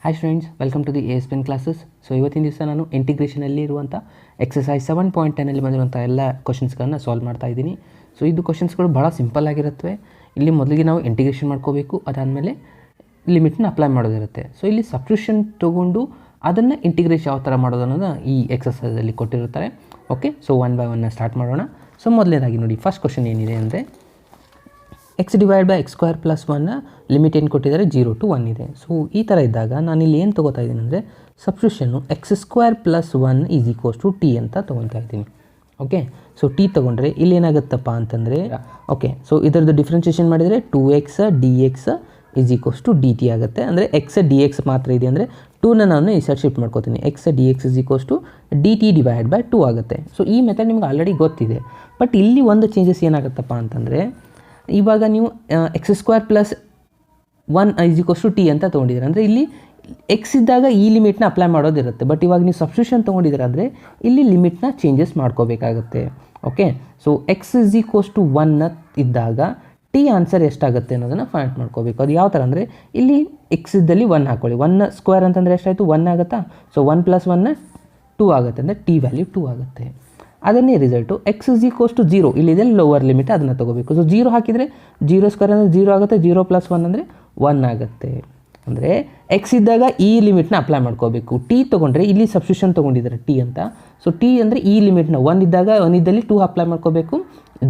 Hi friends, welcome to the ASPN classes. So ಇವತ್ತಿನ ದಿವಸ ನಾನು ಇಂಟಿಗ್ರೇಷನಲ್ಲಿ ಇರುವಂಥ ಎಕ್ಸಸೈಸ್ 7.10 ಬಂದಿರುವಂಥ ಎಲ್ಲ ಕ್ವಶನ್ಸ್ಗಳನ್ನು ಸಾಲ್ವ್ ಮಾಡ್ತಾ ಇದ್ದೀನಿ. ಸೊ ಇದು ಕ್ವಶನ್ಸ್ಗಳು ಭಾಳ ಸಿಂಪಲ್ ಆಗಿರುತ್ತವೆ. ಇಲ್ಲಿ ಮೊದಲಿಗೆ ನಾವು ಇಂಟಿಗ್ರೇಷನ್ ಮಾಡ್ಕೋಬೇಕು, ಅದಾದಮೇಲೆ ಲಿಮಿಟ್ನ ಅಪ್ಲೈ ಮಾಡೋದಿರುತ್ತೆ. ಸೊ ಇಲ್ಲಿ ಸಬ್ಸ್ಟಿಟ್ಯೂಷನ್ ತೊಗೊಂಡು ಅದನ್ನು ಇಂಟಿಗ್ರೇಷನ್ ಯಾವ ಥರ ಮಾಡೋದು ಅನ್ನೋದು ಈ ಎಕ್ಸಸೈಸಲ್ಲಿ ಕೊಟ್ಟಿರ್ತಾರೆ. ಓಕೆ, ಸೊ ಒನ್ ಬೈ ಒನ್ನ ಸ್ಟಾರ್ಟ್ ಮಾಡೋಣ. ಸೊ ಮೊದಲನೇದಾಗಿ ನೋಡಿ, ಫಸ್ಟ್ ಕ್ವಶನ್ ಏನಿದೆ ಅಂದರೆ x divide by x square plus 1 limit ಏನು ಕೊಟ್ಟಿದ್ದಾರೆ 0 to 1 ಇದೆ. ಸೊ ಈ ಥರ ಇದ್ದಾಗ ನಾನು ಇಲ್ಲಿ ಏನು ತೊಗೋತಾ ಇದ್ದೀನಿ ಅಂದರೆ ಸಬ್ಸ್ಟಿಟ್ಯೂಷನ್ನು x square plus 1 is equals to t ಅಂತ ತೊಗೊತಾ ಇದ್ದೀನಿ. ಓಕೆ, ಸೊ ಟಿ ತೊಗೊಂಡ್ರೆ ಇಲ್ಲಿ ಏನಾಗುತ್ತಪ್ಪ ಅಂತಂದರೆ, ಓಕೆ, ಸೊ ಇದರದ್ದು ಡಿಫ್ರೆನ್ಷಿಯೇಷನ್ ಮಾಡಿದರೆ 2x dx is equals to d t ಆಗುತ್ತೆ. ಅಂದರೆ ಎಕ್ಸ್ ಡಿ ಎಕ್ಸ್ ಮಾತ್ರ ಇದೆ ಅಂದರೆ 2ನ ನಾನು ಈ ಸೈಡ್ ಶಿಫ್ಟ್ ಮಾಡ್ಕೋತೀನಿ. X d x is equals to d t divide by 2 ಆಗುತ್ತೆ. ಸೊ ಈ ಮೆಥಡ್ ನಿಮ್ಗೆ ಆಲ್ರೆಡಿ ಗೊತ್ತಿದೆ. ಬಟ್ ಇಲ್ಲಿ ಒಂದು ಚೇಂಜಸ್ ಏನಾಗುತ್ತಪ್ಪ ಅಂತಂದರೆ, ಇವಾಗ ನೀವು x square plus 1 is equals to t ಅಂತ ತೊಗೊಂಡಿದ್ದೀರ ಅಂದರೆ ಇಲ್ಲಿ ಎಕ್ಸ್ ಇದ್ದಾಗ ಈ ಲಿಮಿಟ್ನ ಅಪ್ಲೈ ಮಾಡೋದಿರುತ್ತೆ. ಬಟ್ ಇವಾಗ ನೀವು ಸಬ್ಸ್ಟಿಟ್ಯೂಷನ್ ತೊಗೊಂಡಿದ್ದೀರ ಅಂದರೆ ಇಲ್ಲಿ ಲಿಮಿಟ್ನ ಚೇಂಜಸ್ ಮಾಡ್ಕೋಬೇಕಾಗುತ್ತೆ. Okay, so x is equals to 1 ಇದ್ದಾಗ ಟಿ ಆನ್ಸರ್ ಎಷ್ಟಾಗುತ್ತೆ ಅನ್ನೋದನ್ನು ಫೈಂಡ್ ಮಾಡ್ಕೋಬೇಕು. ಅದು ಯಾವ ಥರ ಅಂದರೆ, ಇಲ್ಲಿ ಎಕ್ಸ್ ಇದ್ದಲ್ಲಿ 1 ಹಾಕ್ಕೊಳ್ಳಿ. 1 ಸ್ಕ್ವೇರ್ ಅಂತಂದರೆ ಎಷ್ಟಾಯಿತು, 1 ಆಗುತ್ತಾ. ಸೊ 1 + 1 2 ಆಗುತ್ತೆ, ಅಂದರೆ ಟಿ ವ್ಯಾಲ್ಯೂ 2 ಆಗುತ್ತೆ. ಅದನ್ನೇ result x is equals to 0 ಇಲ್ಲಿದೆ ಲೋವರ್ ಲಿಮಿಟ್, ಅದನ್ನು ತೊಗೋಬೇಕು. ಸೊ 0 ಹಾಕಿದರೆ 0 ಸ್ಕ್ವೇರ್ ಅಂದರೆ 0 ಆಗುತ್ತೆ, 0 + 1 ಅಂದರೆ 1 ಆಗುತ್ತೆ. ಅಂದರೆ ಎಕ್ಸ್ ಇದ್ದಾಗ ಈ ಲಿಮಿಟ್ನ ಅಪ್ಲೈ ಮಾಡ್ಕೋಬೇಕು. ಟಿ ತೊಗೊಂಡ್ರೆ ಇಲ್ಲಿ ಸಬ್ಸ್ಟಿಟ್ಯೂಷನ್ ತೊಗೊಂಡಿದ್ದಾರೆ ಟಿ ಅಂತ. ಸೊ ಟಿ ಅಂದರೆ ಈ ಲಿಮಿಟ್ನ 1 ಇದ್ದಾಗ 1 ಇದ್ದಲ್ಲಿ 2 ಅಪ್ಲೈ ಮಾಡ್ಕೋಬೇಕು,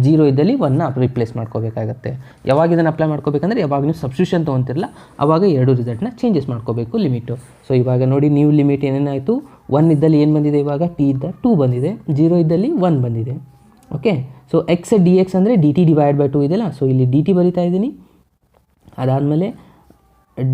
0 ಇದ್ದಲ್ಲಿ 1ನ ರಿಪ್ಲೇಸ್ ಮಾಡ್ಕೋಬೇಕಾಗತ್ತೆ. ಯಾವಾಗ ಇದನ್ನು ಅಪ್ಲೈ ಮಾಡ್ಕೋಬೇಕಂದ್ರೆ, ಯಾವಾಗ ನೀವು ಸಬ್ಸ್ಟಿಟ್ಯೂಷನ್ ತೊಗೊತಿರಲ್ಲ ಆವಾಗ ಎರಡು ರಿಸಲ್ಟ್ನ ಚೇಂಜಸ್ ಮಾಡ್ಕೋಬೇಕು ಲಿಮಿಟು. ಸೊ ಇವಾಗ ನೋಡಿ, ನೀವು ಲಿಮಿಟ್ ಏನೇನಾಯಿತು, 1 ಇದ್ದಲ್ಲಿ ಏನು ಬಂದಿದೆ, ಇವಾಗ ಟಿ ಇದ್ದ 2 ಬಂದಿದೆ, 0 ಇದ್ದಲ್ಲಿ 1 ಬಂದಿದೆ. Okay, so X d X ಅಂದರೆ ಡಿ ಟಿ ಡಿವೈಡ್ ಬೈ 2 ಇದೆಯಲ್ಲ, ಸೊ ಇಲ್ಲಿ ಡಿ ಟಿ ಬರಿತಾ ಇದ್ದೀನಿ. ಅದಾದಮೇಲೆ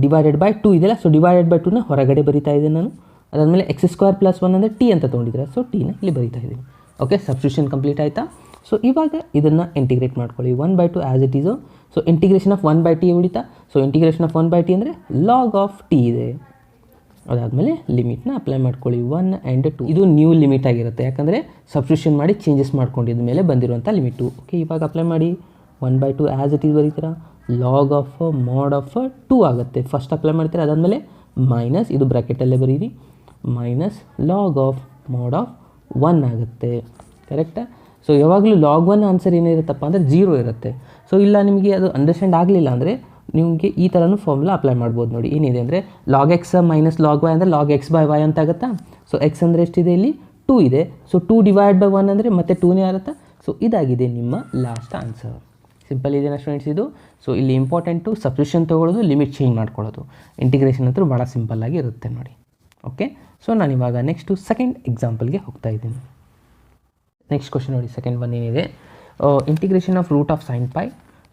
ಡಿವೈಡೆಡ್ ಬೈ 2 ಇದೆಯಲ್ಲ, ಸೊ ಡಿವೈಡೆಡ್ ಬೈ 2ನ ಹೊರಗಡೆ ಬರಿತಾ ಇದ್ದೀನಿ ನಾನು. ಅದಾದಮೇಲೆ ಎಕ್ಸ್ ಸ್ಕ್ವೇರ್ ಪ್ಲಸ್ 1 ಅಂದರೆ ಟಿ ಅಂತ ತೊಗೊಂಡಿದ್ರೆ, ಸೊ ಟಿನ ಇಲ್ಲಿ ಬರಿತಾ ಇದ್ದೀನಿ. ಓಕೆ, ಸಬ್ಸ್ಟಿಟ್ಯೂಷನ್ ಕಂಪ್ಲೀಟ್ ಆಯಿತಾ. ಸೊ ಇವಾಗ ಇದನ್ನು ಇಂಟಿಗ್ರೇಟ್ ಮಾಡ್ಕೊಳ್ಳಿ. 1/2 as it is. So integration of 1/t ಉಳಿತಾ. ಸೊ ಇಂಟಿಗ್ರೇಷನ್ ಆಫ್ 1/t ಅಂದರೆ ಲಾಗ್ ಆಫ್ ಟಿ ಇದೆ. ಅದಾದಮೇಲೆ ಲಿಮಿಟ್ನ ಅಪ್ಲೈ ಮಾಡ್ಕೊಳ್ಳಿ 1 and 2. ಇದು ನ್ಯೂ ಲಿಮಿಟ್ ಆಗಿರುತ್ತೆ, ಯಾಕಂದರೆ ಸಬ್ಸ್ಟಿಟ್ಯೂಷನ್ ಮಾಡಿ ಚೇಂಜಸ್ ಮಾಡ್ಕೊಂಡಿದ್ದ ಮೇಲೆ ಬಂದಿರುವಂಥ ಲಿಮಿಟು. ಓಕೆ, ಇವಾಗ ಅಪ್ಲೈ ಮಾಡಿ 1/2 ಆ್ಯಸ್ ಇಟ್ ಈಸ್ ಬರೀತೀರಾ. ಲಾಗ್ ಆಫ್ ಮೋಡ್ ಆಫ್ 2 ಆಗುತ್ತೆ, ಫಸ್ಟ್ ಅಪ್ಲೈ ಮಾಡ್ತೀರಾ. ಅದಾದಮೇಲೆ ಮೈನಸ್, ಇದು ಬ್ರ್ಯಾಕೆಟಲ್ಲೇ ಬರೀರಿ, minus log of mod of 1 ಆಗುತ್ತೆ. ಕರೆಕ್ಟಾ. ಸೊ ಯಾವಾಗಲೂ ಲಾಗ್ 1 ಆನ್ಸರ್ ಏನಿರುತ್ತಪ್ಪ ಅಂದರೆ 0 ಇರುತ್ತೆ. ಸೊ ಇಲ್ಲ ನಿಮಗೆ ಅದು ಅಂಡರ್ಸ್ಟ್ಯಾಂಡ್ ಆಗಲಿಲ್ಲ ಅಂದರೆ ನಿಮಗೆ ಈ ಥರನೂ ಫಾರ್ಮುಲಾ ಅಪ್ಲೈ ಮಾಡ್ಬೋದು. ನೋಡಿ ಏನಿದೆ ಅಂದರೆ, log x minus log y ಅಂದರೆ ಲಾಗ್ ಎಕ್ಸ್ ಬೈ ವೈ ಅಂತ ಆಗುತ್ತಾ. ಸೊ ಎಕ್ಸ್ ಅಂದರೆ ಎಷ್ಟಿದೆ, ಇಲ್ಲಿ 2 ಇದೆ. ಸೊ 2 ಡಿವೈಡ್ ಬೈ 1 ಅಂದರೆ ಮತ್ತೆ 2ನೇ ಆಗುತ್ತಾ. ಸೊ ಇದಾಗಿದೆ ನಿಮ್ಮ ಲಾಸ್ಟ್ ಆನ್ಸರ್. ಸಿಂಪಲ್ ಇದೆಯಾ ಸ್ಟೂಡೆಂಟ್ಸ್ ಇದು. ಸೊ ಇಲ್ಲಿ ಇಂಪಾರ್ಟೆಂಟು ಸಬ್ಸ್ಟಿಟ್ಯೂಷನ್ ತೊಗೊಳ್ಳೋದು, ಲಿಮಿಟ್ ಚೇಂಜ್ ಮಾಡ್ಕೊಳ್ಳೋದು. ಇಂಟಿಗ್ರೇಷನ್ ಅಂತೂ ಭಾಳ ಸಿಂಪಲ್ಲಾಗಿ ಇರುತ್ತೆ ನೋಡಿ. ಓಕೆ, ಸೊ ನಾನಿವಾಗ ನೆಕ್ಸ್ಟು ಸೆಕೆಂಡ್ ಎಕ್ಸಾಂಪಲ್ಗೆ ಹೋಗ್ತಾ ಇದ್ದೀನಿ. ನೆಕ್ಸ್ಟ್ ಕ್ವಶನ್ ನೋಡಿ, ಸೆಕೆಂಡ್ ಒನ್ ಏನಿದೆ, integration of root of sine pi,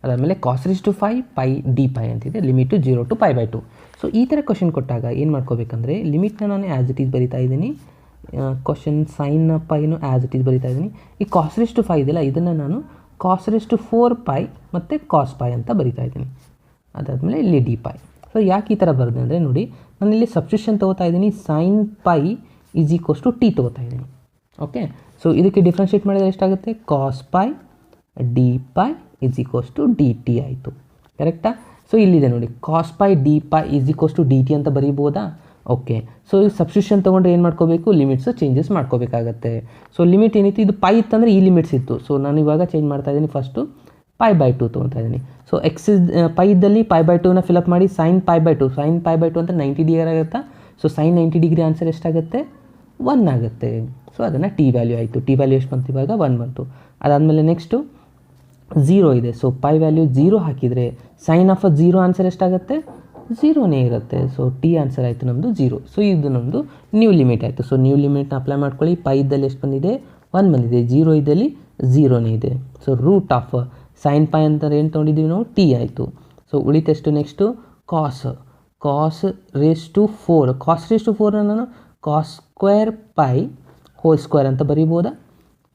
ಅದಾದಮೇಲೆ cos raise to 5 pi D pi ಅಂತಿದೆ, ಲಿಮಿಟು 0 to π/2. ಸೊ ಈ ಥರ ಕ್ವಶನ್ ಕೊಟ್ಟಾಗ ಏನು ಮಾಡ್ಕೋಬೇಕಂದ್ರೆ, ಲಿಮಿಟ್ನ ನಾನು ಆ್ಯಸ್ ಇಟ್ ಈಸ್ ಬರಿತಾ ಇದ್ದೀನಿ. ಕ್ವಶನ್ ಸೈನ್ ಪೈನು ಆ್ಯಸ್ ಇಟ್ ಈಸ್ ಬರಿತಾ ಇದ್ದೀನಿ. ಈ ಕಾಸ್ ರೇಸ್ ಟು 5 ಇದೆಯಲ್ಲ, ಇದನ್ನು ನಾನು ಕಾಸ್ ರೇಸ್ ಟು 4 ಪೈ ಮತ್ತು ಕಾಸ್ ಪೈ ಅಂತ ಬರಿತಾ ಇದ್ದೀನಿ. ಅದಾದಮೇಲೆ ಇಲ್ಲಿ ಡಿ ಪೈ. ಸೊ ಯಾಕೆ ಈ ಥರ ಬರೆದೆ ಅಂದರೆ, ನೋಡಿ ನಾನು ಇಲ್ಲಿ ಸಬ್ಸ್ಟಿಟ್ಯೂಷನ್ ತೊಗೋತಾ ಇದ್ದೀನಿ. Sine pi is equals to t ತೊಗೋತಾ ಇದ್ದೀನಿ. ಓಕೆ, ಸೊ ಇದಕ್ಕೆ ಡಿಫ್ರೆನ್ಷಿಯೇಟ್ ಮಾಡಿದರೆ ಎಷ್ಟಾಗುತ್ತೆ, cos pi D pi is equals to d t ಆಯಿತು. ಕರೆಕ್ಟಾ. ಸೊ ಇಲ್ಲಿದೆ ನೋಡಿ, cos pi D pi is equals to d t ಅಂತ ಬರೀಬೋದಾ. ಓಕೆ, ಸೊ ಈ ಸಬ್ಸ್ಟಿಟ್ಯೂಷನ್ ತೊಗೊಂಡ್ರೆ ಏನು ಮಾಡ್ಕೋಬೇಕು, ಲಿಮಿಟ್ಸು ಚೇಂಜಸ್ ಮಾಡ್ಕೋಬೇಕಾಗತ್ತೆ. ಸೊ ಲಿಮಿಟ್ ಏನಿತ್ತು, ಇದು ಪೈ ಇತ್ತಂದರೆ ಈ ಲಿಮಿಟ್ಸ್ ಇತ್ತು. ಸೊ ನಾನು ಇವಾಗ ಚೇಂಜ್ ಮಾಡ್ತಾ ಇದ್ದೀನಿ, ಫಸ್ಟು π/2 ತೊಗೊತಾ ಇದ್ದೀನಿ. ಸೊ ಎಕ್ಸ್ ಪೈ ಇದ್ದಲ್ಲಿ π/2ನ ಫಿಲಪ್ ಮಾಡಿ ಸೈನ್ π/2. ಸೈನ್ π/2 ಅಂತ 90 ಡಿಗ್ರಿ ಆಗುತ್ತಾ. ಸೊ ಸೈನ್ 90 ಡಿಗ್ರಿ ಆನ್ಸರ್ ಎಷ್ಟಾಗುತ್ತೆ, 1 ಆಗುತ್ತೆ. ಸೊ ಅದನ್ನು ಟಿ ವ್ಯಾಲ್ಯೂ ಆಯಿತು. ಟಿ ವ್ಯಾಲ್ಯೂ ಎಷ್ಟು ಬಂತು, ಇವಾಗ 1 ಬಂತು. ಅದಾದಮೇಲೆ ನೆಕ್ಸ್ಟು 0 ಇದೆ. ಸೊ ಪೈ ವ್ಯಾಲ್ಯೂ 0 ಹಾಕಿದರೆ ಸೈನ್ ಆಫ್ 0 ಆನ್ಸರ್ ಎಷ್ಟಾಗುತ್ತೆ, 0ನೇ ಇರುತ್ತೆ. ಸೊ ಟಿ ಆನ್ಸರ್ ಆಯಿತು ನಮ್ಮದು 0. ಸೊ ಇದು ನಮ್ಮದು ನ್ಯೂ ಲಿಮಿಟ್ ಆಯಿತು. ಸೊ ನ್ಯೂ ಲಿಮಿಟ್ನ ಅಪ್ಲೈ ಮಾಡ್ಕೊಳ್ಳಿ. ಪೈ ಇದ್ದಲ್ಲಿ ಎಷ್ಟು ಬಂದಿದೆ, 1 ಬಂದಿದೆ. 0 ಇದ್ದಲ್ಲಿ 0ನೇ ಇದೆ. So root of sine pi ಅಂತ ಏನು ತೊಗೊಂಡಿದ್ದೀವಿ ನಾವು, ಟಿ ಆಯಿತು. ಸೊ ಉಳಿತೆಷ್ಟು next cos raise to 4. Cos raise to 4 ನಾನು cos square pi whole square ಅಂತ ಬರೀಬೋದಾ.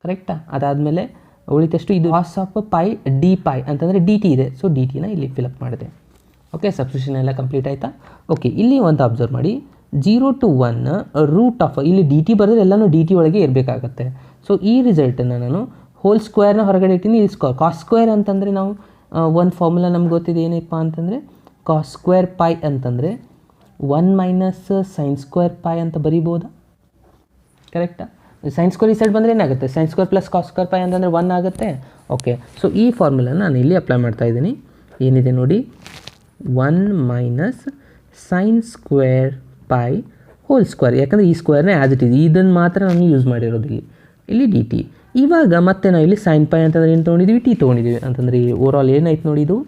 ಕರೆಕ್ಟಾ. ಅದಾದಮೇಲೆ ಉಳಿತಷ್ಟು ಇದು cos of pi D pi ಅಂತಂದರೆ ಡಿ ಟಿ ಇದೆ. ಸೊ ಡಿ ಟಿನ ಇಲ್ಲಿ ಫಿಲಪ್ ಮಾಡಿದೆ. ಓಕೆ, ಸಬ್ಸ್ಟಿಟ್ಯೂಷನ್ ಎಲ್ಲ ಕಂಪ್ಲೀಟ್ ಆಯಿತಾ. ಓಕೆ, ಇಲ್ಲಿ ಒಂದು ಅಬ್ಸರ್ವ್ ಮಾಡಿ, 0 to 1 ರೂಟ್ ಆಫ್, ಇಲ್ಲಿ ಡಿ ಟಿ ಬರೆದ್ರೆ ಎಲ್ಲನೂ ಡಿ ಟಿ ಒಳಗೆ ಇರಬೇಕಾಗತ್ತೆ. ಸೊ ಈ ರಿಸಲ್ಟನ್ನು ನಾನು ಹೋಲ್ ಸ್ಕ್ವೇರ್ನ ಹೊರಗಡೆ ಇಟ್ಟಿನಿ. ಇಲ್ಲಿ ಕಾಸ್ ಸ್ಕ್ವೇರ್ ಅಂತಂದರೆ ನಾವು ಒಂದು ಫಾರ್ಮುಲಾ ನಮ್ಗೆ ಗೊತ್ತಿದೆ, ಏನಪ್ಪ ಅಂತಂದರೆ ಕಾಸ್ ಸ್ಕ್ವೇರ್ ಪೈ ಅಂತಂದರೆ 1 ಮೈನಸ್ ಸೈನ್ ಸ್ಕ್ವೇರ್ ಪೈ ಅಂತ ಬರೀಬೋದಾ? ಕರೆಕ್ಟಾ? ಸೈನ್ ಸ್ಕ್ವೇರ್ ಈ ಸೈಡ್ ಬಂದರೆ ಏನಾಗುತ್ತೆ? Sine square plus cos square pi ಅಂತಂದರೆ 1 ಆಗುತ್ತೆ. ಓಕೆ, ಸೊ ಈ ಫಾರ್ಮುಲಾನ ನಾನು ಇಲ್ಲಿ ಅಪ್ಲೈ ಮಾಡ್ತಾ ಇದ್ದೀನಿ. ಏನಿದೆ ನೋಡಿ, 1 minus sine square pi whole square, ಯಾಕಂದರೆ ಈ ಸ್ಕ್ವೇರ್ನೇ ಆ್ಯಸ್ ಇಟ್ ಇದೆ, ಇದನ್ನು ಮಾತ್ರ ನಾನು ಯೂಸ್ ಮಾಡಿರೋದು ಇಲ್ಲಿ ಡಿ ಟಿ. ಇವಾಗ ಮತ್ತೆ ನಾವು ಇಲ್ಲಿ ಸೈನ್ ಪೈ ಅಂತಂದರೆ ಏನು ತೊಗೊಂಡಿದ್ದೀವಿ? ಟಿ ತೊಗೊಂಡಿದ್ದೀವಿ. ಅಂತಂದರೆ ಓವರಾಲ್ ಏನಾಯ್ತು ನೋಡಿ, ಇದು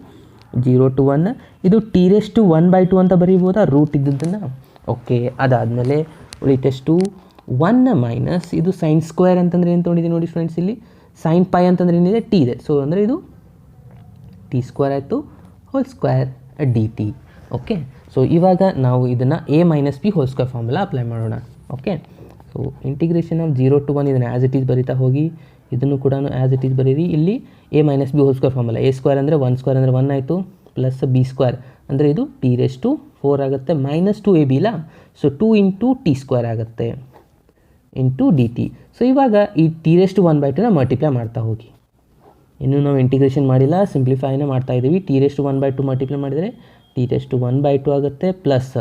0 to 1, ಇದು t⁻1/2 ಅಂತ ಬರೀಬೋದಾ ರೂಟ್ ಇದ್ದದ್ದನ್ನು? ಓಕೆ, ಅದಾದಮೇಲೆ ಟೆಸ್ಟು 1 ಮೈನಸ್ ಇದು ಸೈನ್ ಸ್ಕ್ವೇರ್ ಅಂತಂದರೆ ಏನು ತೊಗೊಂಡಿದ್ದೀವಿ ನೋಡಿ ಫ್ರೆಂಡ್ಸ್, ಇಲ್ಲಿ ಸೈನ್ ಪೈ ಅಂತಂದರೆ ಏನಿದೆ? ಟಿ ಇದೆ. ಸೊ ಅಂದರೆ ಇದು ಟಿ ಸ್ಕ್ವೇರ್ ಆಯಿತು whole square d t. Okay, so ಇವಾಗ ನಾವು ಇದನ್ನು a minus b whole square formula apply ಮಾಡೋಣ. Okay, so integration of 0 to 1 ಇದನ್ನು ಆ್ಯಸ್ ಇಟ್ ಈಸ್ ಬರೀತಾ ಹೋಗಿ, ಇದನ್ನು ಕೂಡ ಆ್ಯಸ್ ಇಟ್ ಈಸ್ ಬರೀರಿ. ಇಲ್ಲಿ a minus b whole square formula, a square ಅಂದರೆ 1 ಸ್ಕ್ವೇರ್ ಅಂದರೆ 1 ಆಯಿತು, ಪ್ಲಸ್ ಬಿ ಸ್ಕ್ವೇರ್ ಅಂದರೆ ಇದು t⁻4 ಆಗುತ್ತೆ, ಮೈನಸ್ 2ab ಇಲ್ಲ, ಸೊ 2 ಇಂಟು ಟಿ ಸ್ಕ್ವೇರ್ ಆಗುತ್ತೆ ಇಂಟು ಡಿ ಟಿ. ಸೊ ಇವಾಗ ಈ t⁻1/2ನ ಮಲ್ಟಿಪ್ಲೈ ಮಾಡ್ತಾ ಹೋಗಿ. ಇನ್ನೂ ನಾವು ಇಂಟಿಗ್ರೇಷನ್ ಮಾಡಿಲ್ಲ, ಸಿಂಪ್ಲಿಫೈನ ಮಾಡ್ತಾ ಇದ್ದೀವಿ. t⁻1/2 ಮಲ್ಟಿಪ್ಲೈ ಮಾಡಿದರೆ t⁻1/2 ಆಗುತ್ತೆ, ಪ್ಲಸ್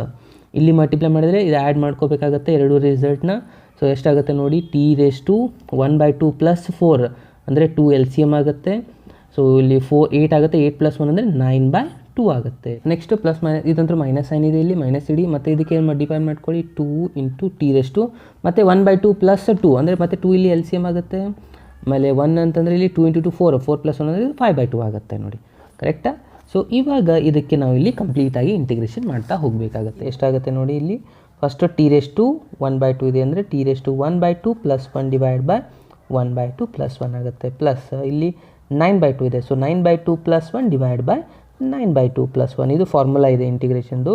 ಇಲ್ಲಿ ಮಲ್ಟಿಪ್ಲೈ ಮಾಡಿದರೆ ಇದು ಆ್ಯಡ್ ಮಾಡ್ಕೋಬೇಕಾಗತ್ತೆ ಎರಡು ರಿಸಲ್ಟ್ನ. ಸೊ ಎಷ್ಟಾಗುತ್ತೆ ನೋಡಿ, t⁻1/2 ಪ್ಲಸ್ 4 ಅಂದರೆ 2 LCM ಆಗುತ್ತೆ. ಸೊ ಇಲ್ಲಿ 8 ಆಗುತ್ತೆ, 8 + 1 ಅಂದರೆ 9/2 ಆಗುತ್ತೆ. ನೆಕ್ಸ್ಟ್ ಪ್ಲಸ್ ಮೈನಸ್, ಇದಂತೂ ಮೈನಸ್ ಸೈನ್ ಇದೆ, ಇಲ್ಲಿ ಮೈನಸ್ ಇಡಿ, ಮತ್ತು ಇದಕ್ಕೆ ಏನು ಡಿಫೈನ್ ಮಾಡ್ಕೊಳ್ಳಿ, 2 ಇಂಟು t⁻, ಮತ್ತು 1/2 ಪ್ಲಸ್ 2 ಅಂದರೆ ಮತ್ತೆ 2 ಇಲ್ಲಿ LCM ಆಗುತ್ತೆ. ಆಮೇಲೆ 1 ಅಂತಂದರೆ ಇಲ್ಲಿ 2 ಇಂಟು 2 4, 4 + 1 ಅಂದರೆ 5/2 ಆಗುತ್ತೆ ನೋಡಿ, ಕರೆಕ್ಟಾ? ಸೊ ಇವಾಗ ಇದಕ್ಕೆ ನಾವು ಇಲ್ಲಿ ಕಂಪ್ಲೀಟಾಗಿ ಇಂಟಿಗ್ರೇಷನ್ ಮಾಡ್ತಾ ಹೋಗಬೇಕಾಗತ್ತೆ. ಎಷ್ಟಾಗುತ್ತೆ ನೋಡಿ, ಇಲ್ಲಿ ಫಸ್ಟು t⁻1/2 ಇದೆ ಅಂದರೆ t⁻1/2 plus 1 divide by 1/2 plus 1 ಆಗುತ್ತೆ, ಪ್ಲಸ್ ಇಲ್ಲಿ 9/2 ಇದೆ. So 9/2 plus 1 divide by 9/2 plus 1, ಇದು ಫಾರ್ಮುಲಾ ಇದೆ ಇಂಟಿಗ್ರೇಷನ್ದು.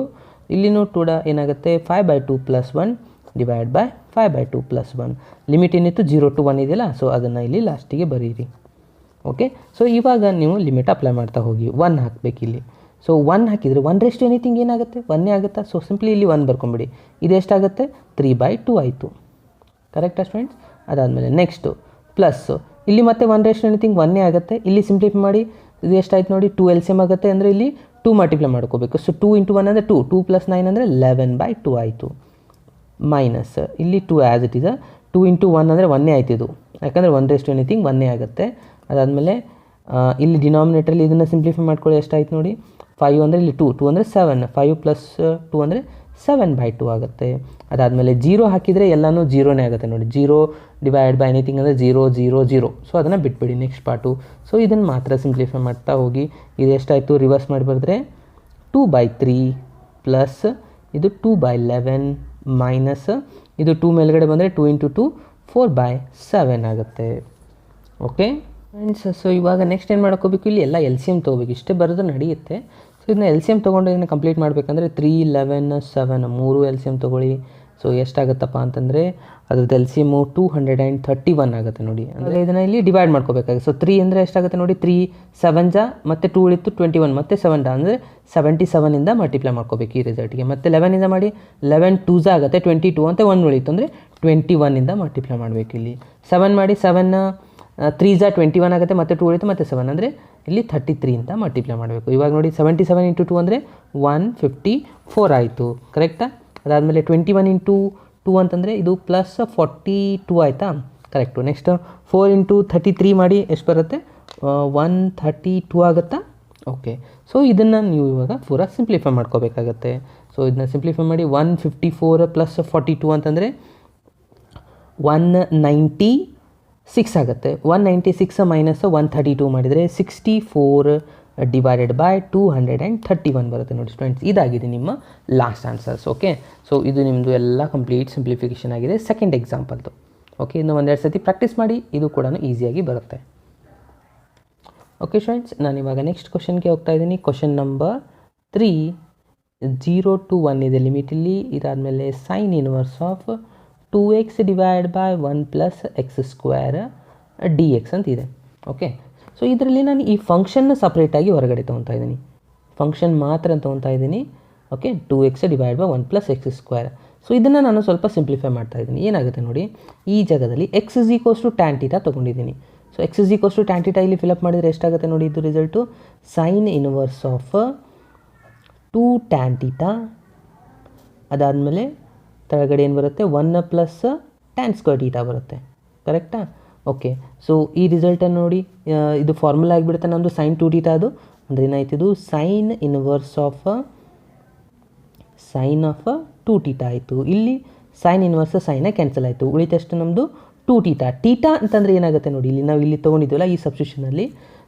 ಇಲ್ಲಿನೂ ಕೂಡ ಏನಾಗುತ್ತೆ, 5/2 plus 1 divide by 5/2 plus 1. Limit ಏನಿತ್ತು 0 to 1 ಇದೆಯಲ್ಲ, ಸೊ ಅದನ್ನು ಇಲ್ಲಿ ಲಾಸ್ಟಿಗೆ ಬರೀರಿ. ಓಕೆ, ಸೊ ಇವಾಗ ನೀವು ಲಿಮಿಟ್ ಅಪ್ಲೈ ಮಾಡ್ತಾ ಹೋಗಿ. 1 ಹಾಕಬೇಕು ಇಲ್ಲಿ. ಸೊ 1 ಹಾಕಿದರೆ 1 ಎನಿಥಿಂಗ್ ಏನಾಗುತ್ತೆ, 1 ಆಗುತ್ತಾ? ಸೊ ಸಿಂಪ್ಲಿ ಇಲ್ಲಿ 1 ಬರ್ಕೊಂಬಿಡಿ. ಇದು ಎಷ್ಟಾಗುತ್ತೆ, 3/2 ಆಯಿತು, ಕರೆಕ್ಟಾ ಸ್ಟೂಡೆಂಟ್ಸ್? ಅದಾದಮೇಲೆ ನೆಕ್ಸ್ಟು ಪ್ಲಸ್, ಇಲ್ಲಿ ಮತ್ತೆ 1 ಎನಿಥಿಂಗ್ 1 ಆಗುತ್ತೆ. ಇಲ್ಲಿ ಸಿಂಪ್ಲಿಫೈ ಮಾಡಿ, ಇದು ಎಷ್ಟಾಯ್ತು ನೋಡಿ, 2 LCM ಆಗುತ್ತೆ, ಅಂದರೆ ಇಲ್ಲಿ 2 ಮಲ್ಟಿಪ್ಲೈ ಮಾಡ್ಕೋಬೇಕು. ಸೊ 2 ಇಂಟು 1 ಅಂದರೆ 2, 2 + 9 ಅಂದರೆ 11/2 ಆಯಿತು, ಮೈನಸ್ ಇಲ್ಲಿ 2 ಆ್ಯಸ್ ಇಟ್ ಇದೆ, 2 ಇಂಟು 1 ಅಂದರೆ 1 ಆಯ್ತು ಇದು, ಯಾಕಂದರೆ 1 ಎನಿಥಿಂಗ್ 1 ಆಗುತ್ತೆ. ಅದಾದಮೇಲೆ ಇಲ್ಲಿ ಡಿನಾಮಿನೇಟ್ರಲ್ಲಿ ಇದನ್ನು ಸಿಂಪ್ಲಿಫೈ ಮಾಡ್ಕೊಳ್ಳಿ, ಎಷ್ಟಾಯ್ತು ನೋಡಿ, 5 ಅಂದರೆ ಇಲ್ಲಿ 2 ಅಂದರೆ 7, 5 + 2 ಅಂದರೆ 7/2 ಆಗುತ್ತೆ. ಅದಾದಮೇಲೆ 0 ಹಾಕಿದರೆ ಎಲ್ಲನೂ 0ನೇ ಆಗುತ್ತೆ ನೋಡಿ, 0 ಡಿವೈಡ್ ಬೈ ಎನಿಥಿಂಗ್ ಅಂದರೆ 0 0 0. ಸೊ ಅದನ್ನು ಬಿಟ್ಬಿಡಿ ನೆಕ್ಸ್ಟ್ ಪಾರ್ಟು. ಸೊ ಇದನ್ನು ಮಾತ್ರ ಸಿಂಪ್ಲಿಫೈ ಮಾಡ್ತಾ ಹೋಗಿ. ಇದು ಎಷ್ಟಾಯಿತು, ರಿವರ್ಸ್ ಮಾಡಿ ಬರೆದ್ರೆ 2/3 ಪ್ಲಸ್ ಇದು 2/11 ಮೈನಸ್ ಇದು 2 ಮೇಲ್ಗಡೆ ಬಂದರೆ 2 ಇಂಟು 2 4/7 ಆಗುತ್ತೆ. ಓಕೆ ಫ್ರೆಂಡ್ಸ್, ಸೊ ಇವಾಗ ನೆಕ್ಸ್ಟ್ ಏನು ಮಾಡ್ಕೋಬೇಕು, ಇಲ್ಲಿ ಎಲ್ಲ LCM ತೊಗೋಬೇಕು. ಇಷ್ಟೇ ಬರೋದು ನಡೆಯುತ್ತೆ. ಸೊ ಇದನ್ನ LCM ತೊಗೊಂಡು ಇದನ್ನು ಕಂಪ್ಲೀಟ್ ಮಾಡಬೇಕಂದ್ರೆ 3 11 7 3 LCM ತೊಗೊಳ್ಳಿ. ಸೊ ಎಷ್ಟಾಗುತ್ತಪ್ಪ ಅಂತಂದರೆ ಅದ್ರದ್ದು LCM 231 ಆಗುತ್ತೆ ನೋಡಿ. ಅಂದರೆ ಇದನ್ನು ಇಲ್ಲಿ ಡಿವೈಡ್ ಮಾಡ್ಕೋಬೇಕಾಗುತ್ತೆ. ಸೊ 3 ಅಂದರೆ ಎಷ್ಟಾಗುತ್ತೆ ನೋಡಿ, 3 7 ಮತ್ತು 2 ಉಳಿತು 21 ಮತ್ತು 7 ಅಂದರೆ 77ಇಂದ ಮಲ್ಟಿಪ್ಲೈ ಮಾಡ್ಕೋಬೇಕು ಈ ರಿಸಲ್ಟ್ಗೆ. ಮತ್ತು 11ಇಂದ ಮಾಡಿ, 11 2 ಆಗುತ್ತೆ 22 ಅಂತ 1 ಉಳಿತು ಅಂದರೆ 21ಇಂದ ಮಲ್ಟಿಪ್ಲೈ ಮಾಡಬೇಕು. ಇಲ್ಲಿ 7 ಮಾಡಿ, 7 3 21 ಆಗುತ್ತೆ, ಮತ್ತು 2 ಉಳಿತು ಮತ್ತು 7 ಅಂದರೆ ಇಲ್ಲಿ 33ಇಂದ ಮಲ್ಟಿಪ್ಲೈ ಮಾಡಬೇಕು. ಇವಾಗ ನೋಡಿ 77 ಇಂಟು 2 ಅಂದರೆ 154 ಆಯಿತು, ಕರೆಕ್ಟಾ? ಅದಾದಮೇಲೆ 21 ಇಂಟು 2 ಅಂತಂದರೆ ಇದು ಪ್ಲಸ್ 42 ಆಯಿತಾ, ಕರೆಕ್ಟು. ನೆಕ್ಸ್ಟ್ 4 ಇಂಟು 33 ಮಾಡಿ, ಎಷ್ಟು ಬರುತ್ತೆ, 132 ಆಗುತ್ತಾ? ಓಕೆ, ಸೊ ಇದನ್ನು ನೀವು ಇವಾಗ ಪೂರ ಸಿಂಪ್ಲಿಫೈ ಮಾಡ್ಕೋಬೇಕಾಗತ್ತೆ. ಸೊ ಇದನ್ನ ಸಿಂಪ್ಲಿಫೈ ಮಾಡಿ, 154 ಪ್ಲಸ್ 42 ಅಂತಂದರೆ 196 ಆಗುತ್ತೆ. 196 ಮೈನಸ್ 132 ಮಾಡಿದರೆ 64 ಡಿವೈಡೆಡ್ ಬೈ 231 ಬರುತ್ತೆ ನೋಡಿ ಸ್ಟೂಡೆಂಟ್ಸ್. ಇದಾಗಿದೆ ನಿಮ್ಮ ಲಾಸ್ಟ್ ಆನ್ಸರ್ಸ್. ಓಕೆ, ಸೊ ಇದು ನಿಮ್ಮದು ಎಲ್ಲ ಕಂಪ್ಲೀಟ್ ಸಿಂಪ್ಲಿಫಿಕೇಷನ್ ಆಗಿದೆ ಸೆಕೆಂಡ್ ಎಕ್ಸಾಂಪಲ್ದು. ಓಕೆ, ಇನ್ನು ಒಂದೆರಡು ಸತಿ ಪ್ರಾಕ್ಟೀಸ್ ಮಾಡಿ, ಇದು ಕೂಡ ಈಸಿಯಾಗಿ ಬರುತ್ತೆ. ಓಕೆ ಸ್ಟೂಡೆಂಟ್ಸ್, ನಾನಿವಾಗ ನೆಕ್ಸ್ಟ್ ಕ್ವಶನ್ಗೆ ಹೋಗ್ತಾ ಇದ್ದೀನಿ. ಕ್ವಶನ್ ನಂಬರ್ 3, 0 to 1 ಇದೆ ಲಿಮಿಟಲ್ಲಿ. ಇದಾದಮೇಲೆ sine inverse of 2x divide by 1 + x² dx ಅಂತ ಇದೆ. ಓಕೆ, ಸೊ ಇದರಲ್ಲಿ ನಾನು ಈ ಫಂಕ್ಷನ್ನ ಸಪ್ರೇಟಾಗಿ ಹೊರಗಡೆ ತೊಗೊತಾ ಇದ್ದೀನಿ, ಫಂಕ್ಷನ್ ಮಾತ್ರ ತೊಗೊತಾ ಇದ್ದೀನಿ. Okay, 2x divide by 1 + x². So ಇದನ್ನು ನಾನು ಸ್ವಲ್ಪ ಸಿಂಪ್ಲಿಫೈ ಮಾಡ್ತಾ ಇದ್ದೀನಿ. ಏನಾಗುತ್ತೆ ನೋಡಿ, ಈ ಜಾಗದಲ್ಲಿ x = tan θ ತೊಗೊಂಡಿದ್ದೀನಿ. ಸೊ x = tan θ ಇಲ್ಲಿ ಫಿಲಪ್ ಮಾಡಿದರೆ ಎಷ್ಟಾಗುತ್ತೆ ನೋಡಿ, ಇದು result sine inverse of 2 tan θ ಅದಾದಮೇಲೆ ಕೆಳಗಡೆ ಏನು ಬರುತ್ತೆ 1 ಪ್ಲಸ್ ಟ್ಯಾನ್ ಸ್ಕ್ವೇರ್ ಟೀಟಾ ಬರುತ್ತೆ. ಕರೆಕ್ಟಾ? ಓಕೆ. ಸೊ ಈ ರಿಸಲ್ಟನ್ನು ನೋಡಿ, ಇದು ಫಾರ್ಮುಲಾ ಆಗಿಬಿಡುತ್ತೆ ನಮ್ಮದು sin 2θ. ಅದು ಅಂದರೆ ಏನಾಯ್ತು, ಇದು ಸೈನ್ ಇನ್ವರ್ಸ್ ಆಫ್ 2θ ಆಯಿತು. ಇಲ್ಲಿ ಸೈನ್ ಇನ್ವರ್ಸ್ ಸೈನ ಕ್ಯಾನ್ಸಲ್ ಆಯಿತು, ಉಳಿತಷ್ಟು ನಮ್ಮದು 2θ. ಟೀಟಾ ಅಂತಂದರೆ ಏನಾಗುತ್ತೆ ನೋಡಿ, ಇಲ್ಲಿ ನಾವು ಇಲ್ಲಿ ತೊಗೊಂಡಿದ್ದೀವಲ್ಲ ಈ ಸಬ್ಸ್ಟಿಟ್ಯೂಷನಲ್ಲಿ.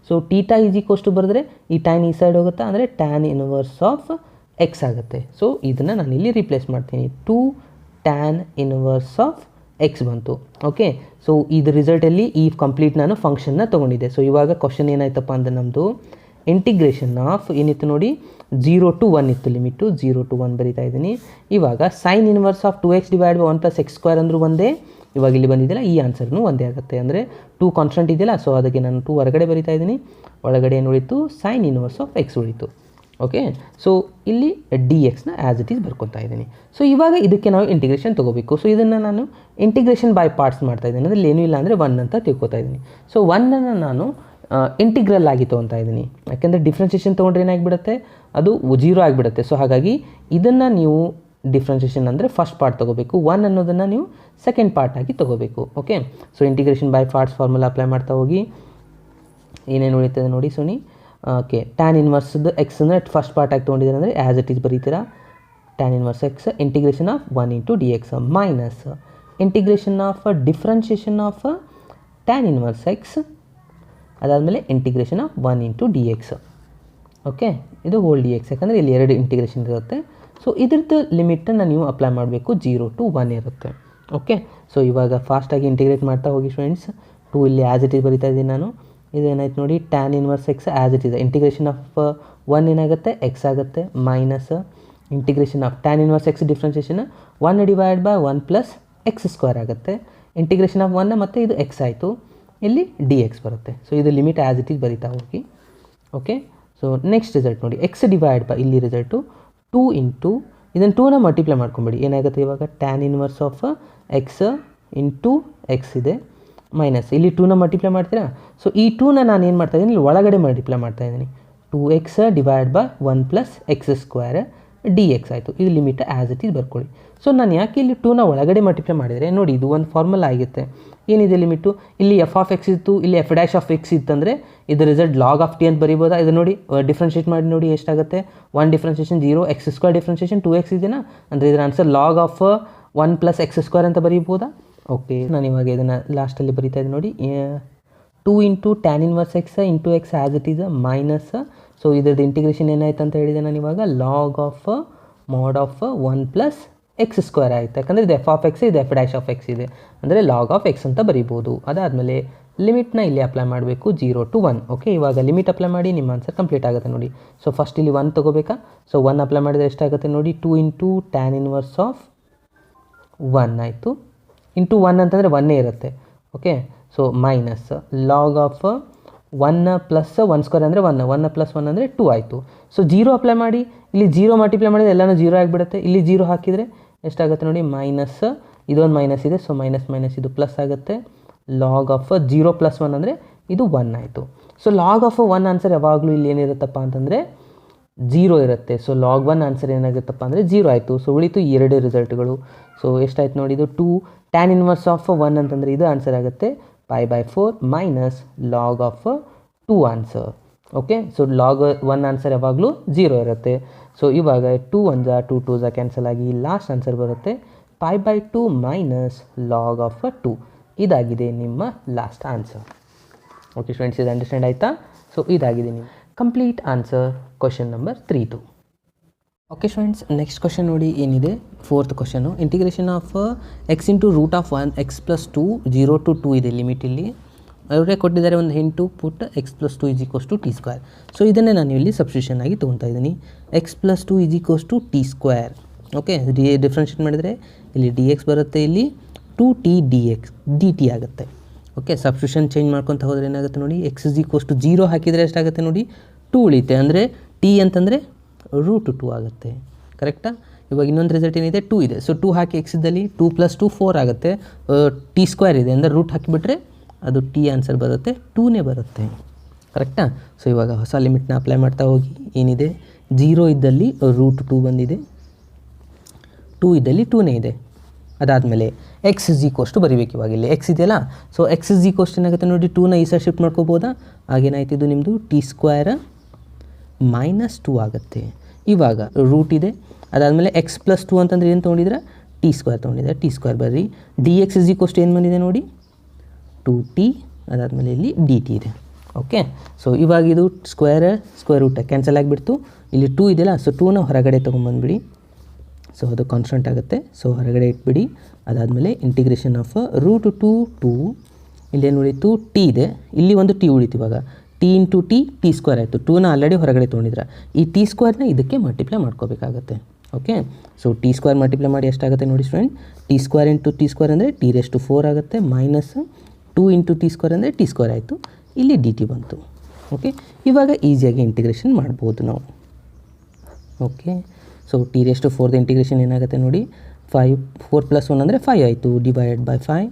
So theta is equals to ಬರೆದ್ರೆ ಈ ಟ್ಯಾನ್ ಈ ಸೈಡ್ ಹೋಗುತ್ತಾ, ಅಂದರೆ ಟ್ಯಾನ್ ಇನ್ವರ್ಸ್ ಆಫ್ ಎಕ್ಸ್ ಆಗುತ್ತೆ. ಸೊ ಇದನ್ನು ನಾನು ಇಲ್ಲಿ ರಿಪ್ಲೇಸ್ ಮಾಡ್ತೀನಿ, 2 ಟ್ಯಾನ್ ಇನ್ವರ್ಸ್ ಆಫ್ ಎಕ್ಸ್ ಬಂತು. ಓಕೆ. ಸೊ ಇದು ರಿಸಲ್ಟಲ್ಲಿ ಈ ಕಂಪ್ಲೀಟ್ ನಾನು ಫಂಕ್ಷನ್ನ ತೊಗೊಂಡಿದ್ದೆ. ಸೊ ಇವಾಗ ಕ್ವಶನ್ ಏನಾಯ್ತಪ್ಪ ಅಂದರೆ ನಮ್ಮದು ಇಂಟಿಗ್ರೇಷನ್ ಆಫ್ ಏನಿತ್ತು ನೋಡಿ, 0 to 1 ಇತ್ತು ಲಿಮಿಟು, 0 to 1 ಬರಿತಾ ಇದ್ದೀನಿ. ಇವಾಗ sine inverse of 2x divide by 1 plus X square ಅಂದರೂ ಒಂದೇ. ಇವಾಗ ಇಲ್ಲಿ ಬಂದಿದ್ದಿಲ್ಲ, ಈ ಆನ್ಸರ್ನು ಒಂದೇ ಆಗುತ್ತೆ. ಅಂದರೆ 2 ಕಾನ್ಸ್ಟೆಂಟ್ ಇದೆಯಲ್ಲ, ಸೊ ಅದಕ್ಕೆ ನಾನು 2 ಹೊರಗಡೆ ಬರಿತಾ ಇದ್ದೀನಿ. ಒಳಗಡೆ ಏನು ಉಳಿತು, ಸೈನ್ ಇನ್ವರ್ಸ್ ಆಫ್ ಎಕ್ಸ್ ಉಳಿತು. ಓಕೆ. ಸೊ ಇಲ್ಲಿ ಡಿ ಎಕ್ಸ್ನ ಆ್ಯಸ್ ಇಟ್ ಈಸ್ ಬರ್ಕೊತಾ ಇದ್ದೀನಿ. ಸೊ ಇವಾಗ ಇದಕ್ಕೆ ನಾವು ಇಂಟಿಗ್ರೇಷನ್ ತೊಗೋಬೇಕು. ಸೊ ಇದನ್ನು ನಾನು ಇಂಟಿಗ್ರೇಷನ್ ಬೈ ಪಾರ್ಟ್ಸ್ ಮಾಡ್ತಾ ಇದ್ದೀನಿ. ಅಂದರೆ ಏನೂ ಇಲ್ಲ ಅಂದರೆ 1 ಅಂತ ತಿಳ್ಕೊತಾ ಇದ್ದೀನಿ. ಸೊ 1ಅನ್ನು ನಾನು ಇಂಟಿಗ್ರಲ್ ಆಗಿ ತೊಗೊತಾ ಇದ್ದೀನಿ, ಯಾಕೆಂದರೆ ಡಿಫ್ರೆನ್ಷಿಯೇಷನ್ ತೊಗೊಂಡ್ರೆ ಏನಾಗಿಬಿಡುತ್ತೆ, ಅದು 0 ಆಗಿಬಿಡುತ್ತೆ. ಸೊ ಹಾಗಾಗಿ ಇದನ್ನು ನೀವು ಡಿಫ್ರೆನ್ಷಿಯೇಷನ್ ಅಂದರೆ ಫಸ್ಟ್ ಪಾರ್ಟ್ ತೊಗೋಬೇಕು, 1 ಅನ್ನೋದನ್ನು ನೀವು ಸೆಕೆಂಡ್ ಪಾರ್ಟ್ ಆಗಿ ತೊಗೋಬೇಕು. Okay. So integration by parts formula apply ಮಾಡ್ತಾ ಹೋಗಿ ಏನೇನು ಉಳಿತದೆ ನೋಡಿ ಸುನಿ. ಓಕೆ. ಟ್ಯಾನ್ ಇನ್ವರ್ಸ್ದು ಎಕ್ಸ್ ಅಂದರೆ ಫಸ್ಟ್ ಪಾರ್ಟ್ ಆಗಿ ತೊಗೊಂಡಿದ್ದಾರೆ ಅಂದರೆ ಆ್ಯಸ್ ಇಟ್ ಈಸ್ ಬರೀತೀರಾ, tan inverse x integration of 1 into d x minus integration of differentiation of tan inverse x, ಅದಾದಮೇಲೆ integration of 1 into d x. Okay. ಇದು ಹೋಲ್ ಡಿ ಎಕ್ಸ್, ಯಾಕಂದರೆ ಇಲ್ಲಿ 2 integration ಇರುತ್ತೆ. So ಇದ್ರದ್ದು ಲಿಮಿಟನ್ನು ನೀವು ಅಪ್ಲೈ ಮಾಡಬೇಕು, 0 to 1 ಇರುತ್ತೆ. ಓಕೆ. ಸೊ ಇವಾಗ ಫಾಸ್ಟಾಗಿ ಇಂಟಿಗ್ರೇಟ್ ಮಾಡ್ತಾ ಹೋಗಿ ಫ್ರೆಂಡ್ಸ್. 2 ಇಲ್ಲಿ ಆ್ಯಸ್ ಇಟ್ ಈಸ್ ಬರಿತಾ ಇದ್ದೀನಿ ನಾನು. ಇದೇನಾಯ್ತು ನೋಡಿ, tan inverse X as it is, integration of 1 ಏನಾಗುತ್ತೆ, ಎಕ್ಸ್ ಆಗುತ್ತೆ, minus integration of tan inverse X differentiation 1 divide by 1 plus X square ಆಗುತ್ತೆ. ಇಂಟಿಗ್ರೇಷನ್ ಆಫ್ 1 ಮತ್ತು ಇದು ಎಕ್ಸ್ ಆಯಿತು, ಇಲ್ಲಿ ಡಿ ಎಕ್ಸ್ ಬರುತ್ತೆ. ಸೊ ಇದು ಲಿಮಿಟ್ ಆ್ಯಸ್ ಇಟ್ ಈಸ್ ಬರಿತಾ ಹೋಗಿ. ಓಕೆ. ಸೊ ನೆಕ್ಸ್ಟ್ ರಿಸಲ್ಟ್ ನೋಡಿ, ಎಕ್ಸ್ ಡಿವೈಡ್ ಬೈ ಇಲ್ಲಿ ರಿಸಲ್ಟು 2 ಇಂಟು ಇದನ್ನು 2ನ ಮಲ್ಟಿಪ್ಲೈ ಮಾಡ್ಕೊಂಬಿಡಿ. ಏನಾಗುತ್ತೆ ಇವಾಗ, tan inverse of x into X ಇದೆ, ಮೈನಸ್ ಇಲ್ಲಿ 2ನ ಮಲ್ಟಿಪ್ಲೈ ಮಾಡ್ತೀರಾ. ಸೊ ಈ 2ನ ನಾನು ಏನು ಮಾಡ್ತಾಯಿದ್ದೀನಿ, ಇಲ್ಲಿ ಒಳಗಡೆ ಮಲ್ಟಿಪ್ಲೈ ಮಾಡ್ತಾಯಿದ್ದೀನಿ. 2x divide by 1 plus X square D X ಆಯಿತು. ಇದು ಲಿಮಿಟ್ ಆ್ಯಸ್ ಇಟ್ ಈಸ್ ಬರ್ಕೊಳ್ಳಿ. ಸೊ ನಾನು ಯಾಕೆ ಇಲ್ಲಿ 2ನ ಒಳಗಡೆ ಮಲ್ಟಿಪ್ಲೈ ಮಾಡಿದರೆ ನೋಡಿ, ಇದು ಒಂದು ಫಾರ್ಮುಲಾ ಆಗುತ್ತೆ. ಏನಿದೆ ಲಿಮಿಟು, ಇಲ್ಲಿ ಎಫ್ ಆಫ್ ಎಕ್ಸ್ ಇತ್ತು, ಇಲ್ಲಿ ಎಫ್ ಡ್ಯಾಶ್ ಆಫ್ ಎಕ್ಸ್ ಇತ್ತಂದರೆ ಇದು ರಿಸಲ್ಟ್ ಲಾಗ್ ಆಫ್ ಟಿ ಅಂತ ಬರೀಬೋದಾ. ಇದು ನೋಡಿ ಡಿಫ್ರೆನ್ಷಿಯೇಟ್ ಮಾಡಿ ನೋಡಿ ಎಷ್ಟಾಗುತ್ತೆ, 1 differentiation 0, X square differentiation 2x ಇದೆಯಾ, ಅಂದರೆ ಇದರ answer log of 1 plus X square ಅಂತ ಬರೀಬೋದಾ. ಓಕೆ. ನಾನು ಇವಾಗ ಇದನ್ನು ಲಾಸ್ಟಲ್ಲಿ ಬರೀತಾ ಇದ್ದೀನಿ ನೋಡಿ, 2 into tan inverse X into X as it is minus. So ಇದ್ರದ್ದು ಇಂಟಿಗ್ರೇಷನ್ ಏನಾಯ್ತು ಅಂತ ಹೇಳಿದೆ ನಾನು ಇವಾಗ, log of mod of 1 plus X square ಆಯಿತು, ಯಾಕಂದರೆ ಇದು ಎಫ್ ಆಫ್ ಎಕ್ಸ್, ಇದು ಎಫ್ ಡ್ಯಾಶ್ ಆಫ್ ಎಕ್ಸ್ ಇದೆ, ಅಂದರೆ ಲಾಗ್ ಆಫ್ ಎಕ್ಸ್ ಅಂತ ಬರೀಬೋದು. ಅದಾದಮೇಲೆ ಲಿಮಿಟ್ನ ಇಲ್ಲಿ ಅಪ್ಲೈ ಮಾಡಬೇಕು, 0 to 1. ಓಕೆ. ಇವಾಗ ಲಿಮಿಟ್ ಅಪ್ಲೈ ಮಾಡಿ ನಿಮ್ಮ ಆನ್ಸರ್ ಕಂಪ್ಲೀಟ್ ಆಗುತ್ತೆ ನೋಡಿ. ಸೊ ಫಸ್ಟ್ ಇಲ್ಲಿ 1 ತೊಗೋಬೇಕಾ. ಸೊ 1 ಅಪ್ಲೈ ಮಾಡಿದರೆ ಎಷ್ಟಾಗುತ್ತೆ ನೋಡಿ, 2 ಇಂಟು ಟ್ಯಾನ್ ಇನ್ವರ್ಸ್ ಆಫ್ 1 ಆಯಿತು, ಇಂಟು 1 ಅಂತಂದರೆ 1 ಇರುತ್ತೆ. Okay. So minus log of 1 plus 1 square ಅಂದರೆ 1, 1 ಪ್ಲಸ್ 1 ಅಂದರೆ 2 ಆಯಿತು. ಸೊ 0 ಅಪ್ಲೈ ಮಾಡಿ, ಇಲ್ಲಿ 0 ಮಲ್ಟಿಪ್ಲೈ ಮಾಡಿದರೆ ಎಲ್ಲನೂ 0 ಆಗಿಬಿಡುತ್ತೆ. ಇಲ್ಲಿ 0 ಹಾಕಿದರೆ ಎಷ್ಟಾಗುತ್ತೆ ನೋಡಿ, ಮೈನಸ್, ಇದೊಂದು ಮೈನಸ್ ಇದೆ, ಸೊ ಮೈನಸ್ ಮೈನಸ್ ಇದು ಪ್ಲಸ್ ಆಗುತ್ತೆ. ಲಾಗ್ ಆಫ್ 0 ಪ್ಲಸ್ 1 ಅಂದರೆ ಇದು 1 ಆಯಿತು. ಸೊ ಲಾಗ್ ಆಫ್ 1 ಆನ್ಸರ್ ಯಾವಾಗಲೂ ಇಲ್ಲಿ ಏನಿರುತ್ತಪ್ಪ ಅಂತಂದರೆ 0 ಇರುತ್ತೆ. ಸೊ ಲಾಗ್ 1 ಆನ್ಸರ್ ಏನಾಗುತ್ತಪ್ಪ ಅಂದರೆ 0 ಆಯಿತು. ಸೊ ಉಳಿತು 2 ರಿಸಲ್ಟ್ಗಳು. ಸೊ ಎಷ್ಟಾಯ್ತು ನೋಡಿ, ಇದು 2 ಟ್ಯಾನ್ ಇನ್ವರ್ಸ್ ಆಫ್ 1 ಅಂತಂದರೆ ಇದು ಆನ್ಸರ್ ಆಗುತ್ತೆ π/4 minus log of 2 answer. Okay. So log 1 answer ಯಾವಾಗಲೂ 0 ಇರುತ್ತೆ. ಸೊ ಇವಾಗ 2 1 2 2 ಕ್ಯಾನ್ಸಲ್ ಆಗಿ ಲಾಸ್ಟ್ ಆನ್ಸರ್ ಬರುತ್ತೆ π/2 ಮೈನಸ್ ಲಾಗ್ ಆಫ್ 2. ಇದಾಗಿದೆ ನಿಮ್ಮ ಲಾಸ್ಟ್ ಆನ್ಸರ್. ಓಕೆ ಸ್ಟೂಡೆಂಟ್ಸ್, ಇದು ಅಂಡರ್ಸ್ಟ್ಯಾಂಡ್ ಆಯಿತಾ. ಸೊ ಇದಾಗಿದೆ ನಿಮ್ಮ complete answer question number 3. Okay students, next question ನೋಡಿ ಏನಿದೆ, 4th question. Integration of x into root of 1 x plus 2 0 to 2 ಇದೆ ಲಿಮಿಟ್. ಇಲ್ಲಿ ಅವರೇ ಕೊಟ್ಟಿದ್ದಾರೆ ಒಂದು ಹಿಂಟು, ಪುಟ್ X plus 2 = T square. So ಇದನ್ನೇ ನಾನು ಇಲ್ಲಿ ಸಬ್ಸ್ಟಿಟ್ಯೂಷನ್ ಆಗಿ ತೊಗೊತಾ ಇದ್ದೀನಿ. X plus 2 = T square. Okay. Differentiate ಮಾಡಿದರೆ ಇಲ್ಲಿ ಡಿ ಎಕ್ಸ್ ಬರುತ್ತೆ, ಇಲ್ಲಿ 2t ಡಿ ಟಿ ಆಗುತ್ತೆ. ಓಕೆ. ಸಬ್ಸ್ಟಿಟ್ಯೂಷನ್ ಚೇಂಜ್ ಮಾಡ್ಕೊತ ಹೋದರೆ ಏನಾಗುತ್ತೆ ನೋಡಿ, ಎಕ್ಸ್ = 0 ಹಾಕಿದರೆ ಎಷ್ಟಾಗುತ್ತೆ ನೋಡಿ, 2 ಉಳಿಯುತ್ತೆ. ಅಂದರೆ ಟಿ ಅಂತಂದರೆ √2 ಆಗುತ್ತೆ. ಕರೆಕ್ಟಾ. ಇವಾಗ ಇನ್ನೊಂದು ರಿಸಲ್ಟ್ ಏನಿದೆ, 2 ಇದೆ. ಸೊ 2 ಹಾಕಿ ಎಕ್ಸ್ ಇದ್ದಲ್ಲಿ 2 + 2 4 ಆಗುತ್ತೆ. ಟಿ ಸ್ಕ್ವೇರ್ ಇದೆ ಅಂದರೆ ರೂಟ್ ಹಾಕಿಬಿಟ್ರೆ ಅದು ಟಿ ಆನ್ಸರ್ ಬರುತ್ತೆ, 2ನೇ ಬರುತ್ತೆ. ಕರೆಕ್ಟಾ. ಸೊ ಇವಾಗ ಹೊಸ ಲಿಮಿಟ್ನ ಅಪ್ಲೈ ಮಾಡ್ತಾ ಹೋಗಿ ಏನಿದೆ, 0 ಇದ್ದಲ್ಲಿ √2 ಬಂದಿದೆ, 2 ಇದ್ದಲ್ಲಿ 2ನೇ ಇದೆ. ಅದಾದಮೇಲೆ ಎಕ್ಸ್ ಇಸ್ ಈಕ್ವಸ್ ಟು ಬರೀಬೇಕು ಇವಾಗ ಇಲ್ಲಿ ಎಕ್ಸ್ ಇದೆಯಲ್ಲ. ಸೊ ಎಕ್ಸ್ ಇಸ್ ಈಕ್ವಸ್ ಏನಾಗುತ್ತೆ ನೋಡಿ, 2ನ ಈ ಸೈಡ್ ಶಿಫ್ಟ್ ಮಾಡ್ಕೋಬೋದಾ, ಆಗೇನಾಯ್ತು ಇದು ನಿಮ್ಮದು t² -2 ಆಗುತ್ತೆ. ಇವಾಗ ರೂಟ್ ಇದೆ. ಅದಾದಮೇಲೆ ಎಕ್ಸ್ ಪ್ಲಸ್ 2 ಅಂತಂದರೆ ಏನು ತೊಗೊಂಡಿದ್ರೆ t² ತೊಗೊಂಡಿದ್ದಾರೆ, t² ಬರ್ರಿ. D x is equals to ಏನು ಬಂದಿದೆ ನೋಡಿ 2t, ಅದಾದಮೇಲೆ ಇಲ್ಲಿ dt ಇದೆ. ಓಕೆ, ಸೊ ಇವಾಗ ಇದು ಸ್ಕ್ವೇರ್ ರೂಟ್ ಕ್ಯಾನ್ಸಲ್ ಆಗಿಬಿಡ್ತು. ಇಲ್ಲಿ 2 ಇದೆಯಲ್ಲ, ಸೊ 2ನ ಹೊರಗಡೆ ತೊಗೊಂಬಂದ್ಬಿಡಿ. ಸೊ ಅದು ಕಾನ್ಸ್ಟೆಂಟ್ ಆಗುತ್ತೆ, ಸೊ ಹೊರಗಡೆ ಇಟ್ಬಿಡಿ. ಅದಾದಮೇಲೆ ಇಂಟಿಗ್ರೇಷನ್ ಆಫ್ ರೂಟ್ 2 ಇಲ್ಲೇನು ಉಳಿತು ಟಿ ಇದೆ, ಇಲ್ಲಿ ಒಂದು ಟಿ ಉಳಿತು. ಇವಾಗ ಟಿ ಇಂಟು ಟಿ² ಆಯಿತು. 2ನ ಆಲ್ರೆಡಿ ಹೊರಗಡೆ ತೊಗೊಂಡಿದ್ರೆ ಈ t² ಇದಕ್ಕೆ ಮಲ್ಟಿಪ್ಲೈ ಮಾಡ್ಕೋಬೇಕಾಗತ್ತೆ. ಓಕೆ, ಸೊ t² ಮಲ್ಟಿಪ್ಲೈ ಮಾಡಿ ಎಷ್ಟಾಗುತ್ತೆ ನೋಡಿ ಸ್ಟೂಡೆಂಟ್, t² ಇಂಟು t² ಅಂದರೆ t⁴ ಆಗುತ್ತೆ, ಮೈನಸ್ 2 ಇಂಟು t² ಅಂದರೆ t² ಆಯಿತು. ಇಲ್ಲಿ dt ಬಂತು. ಓಕೆ, ಇವಾಗ ಈಸಿಯಾಗಿ ಇಂಟಿಗ್ರೇಷನ್ ಮಾಡ್ಬೋದು ನಾವು. ಓಕೆ, ಸೊ t⁴ ಇಂಟಿಗ್ರೇಷನ್ ಏನಾಗುತ್ತೆ ನೋಡಿ, 4 + 1 ಅಂದರೆ 5 ಆಯಿತು, divided by 5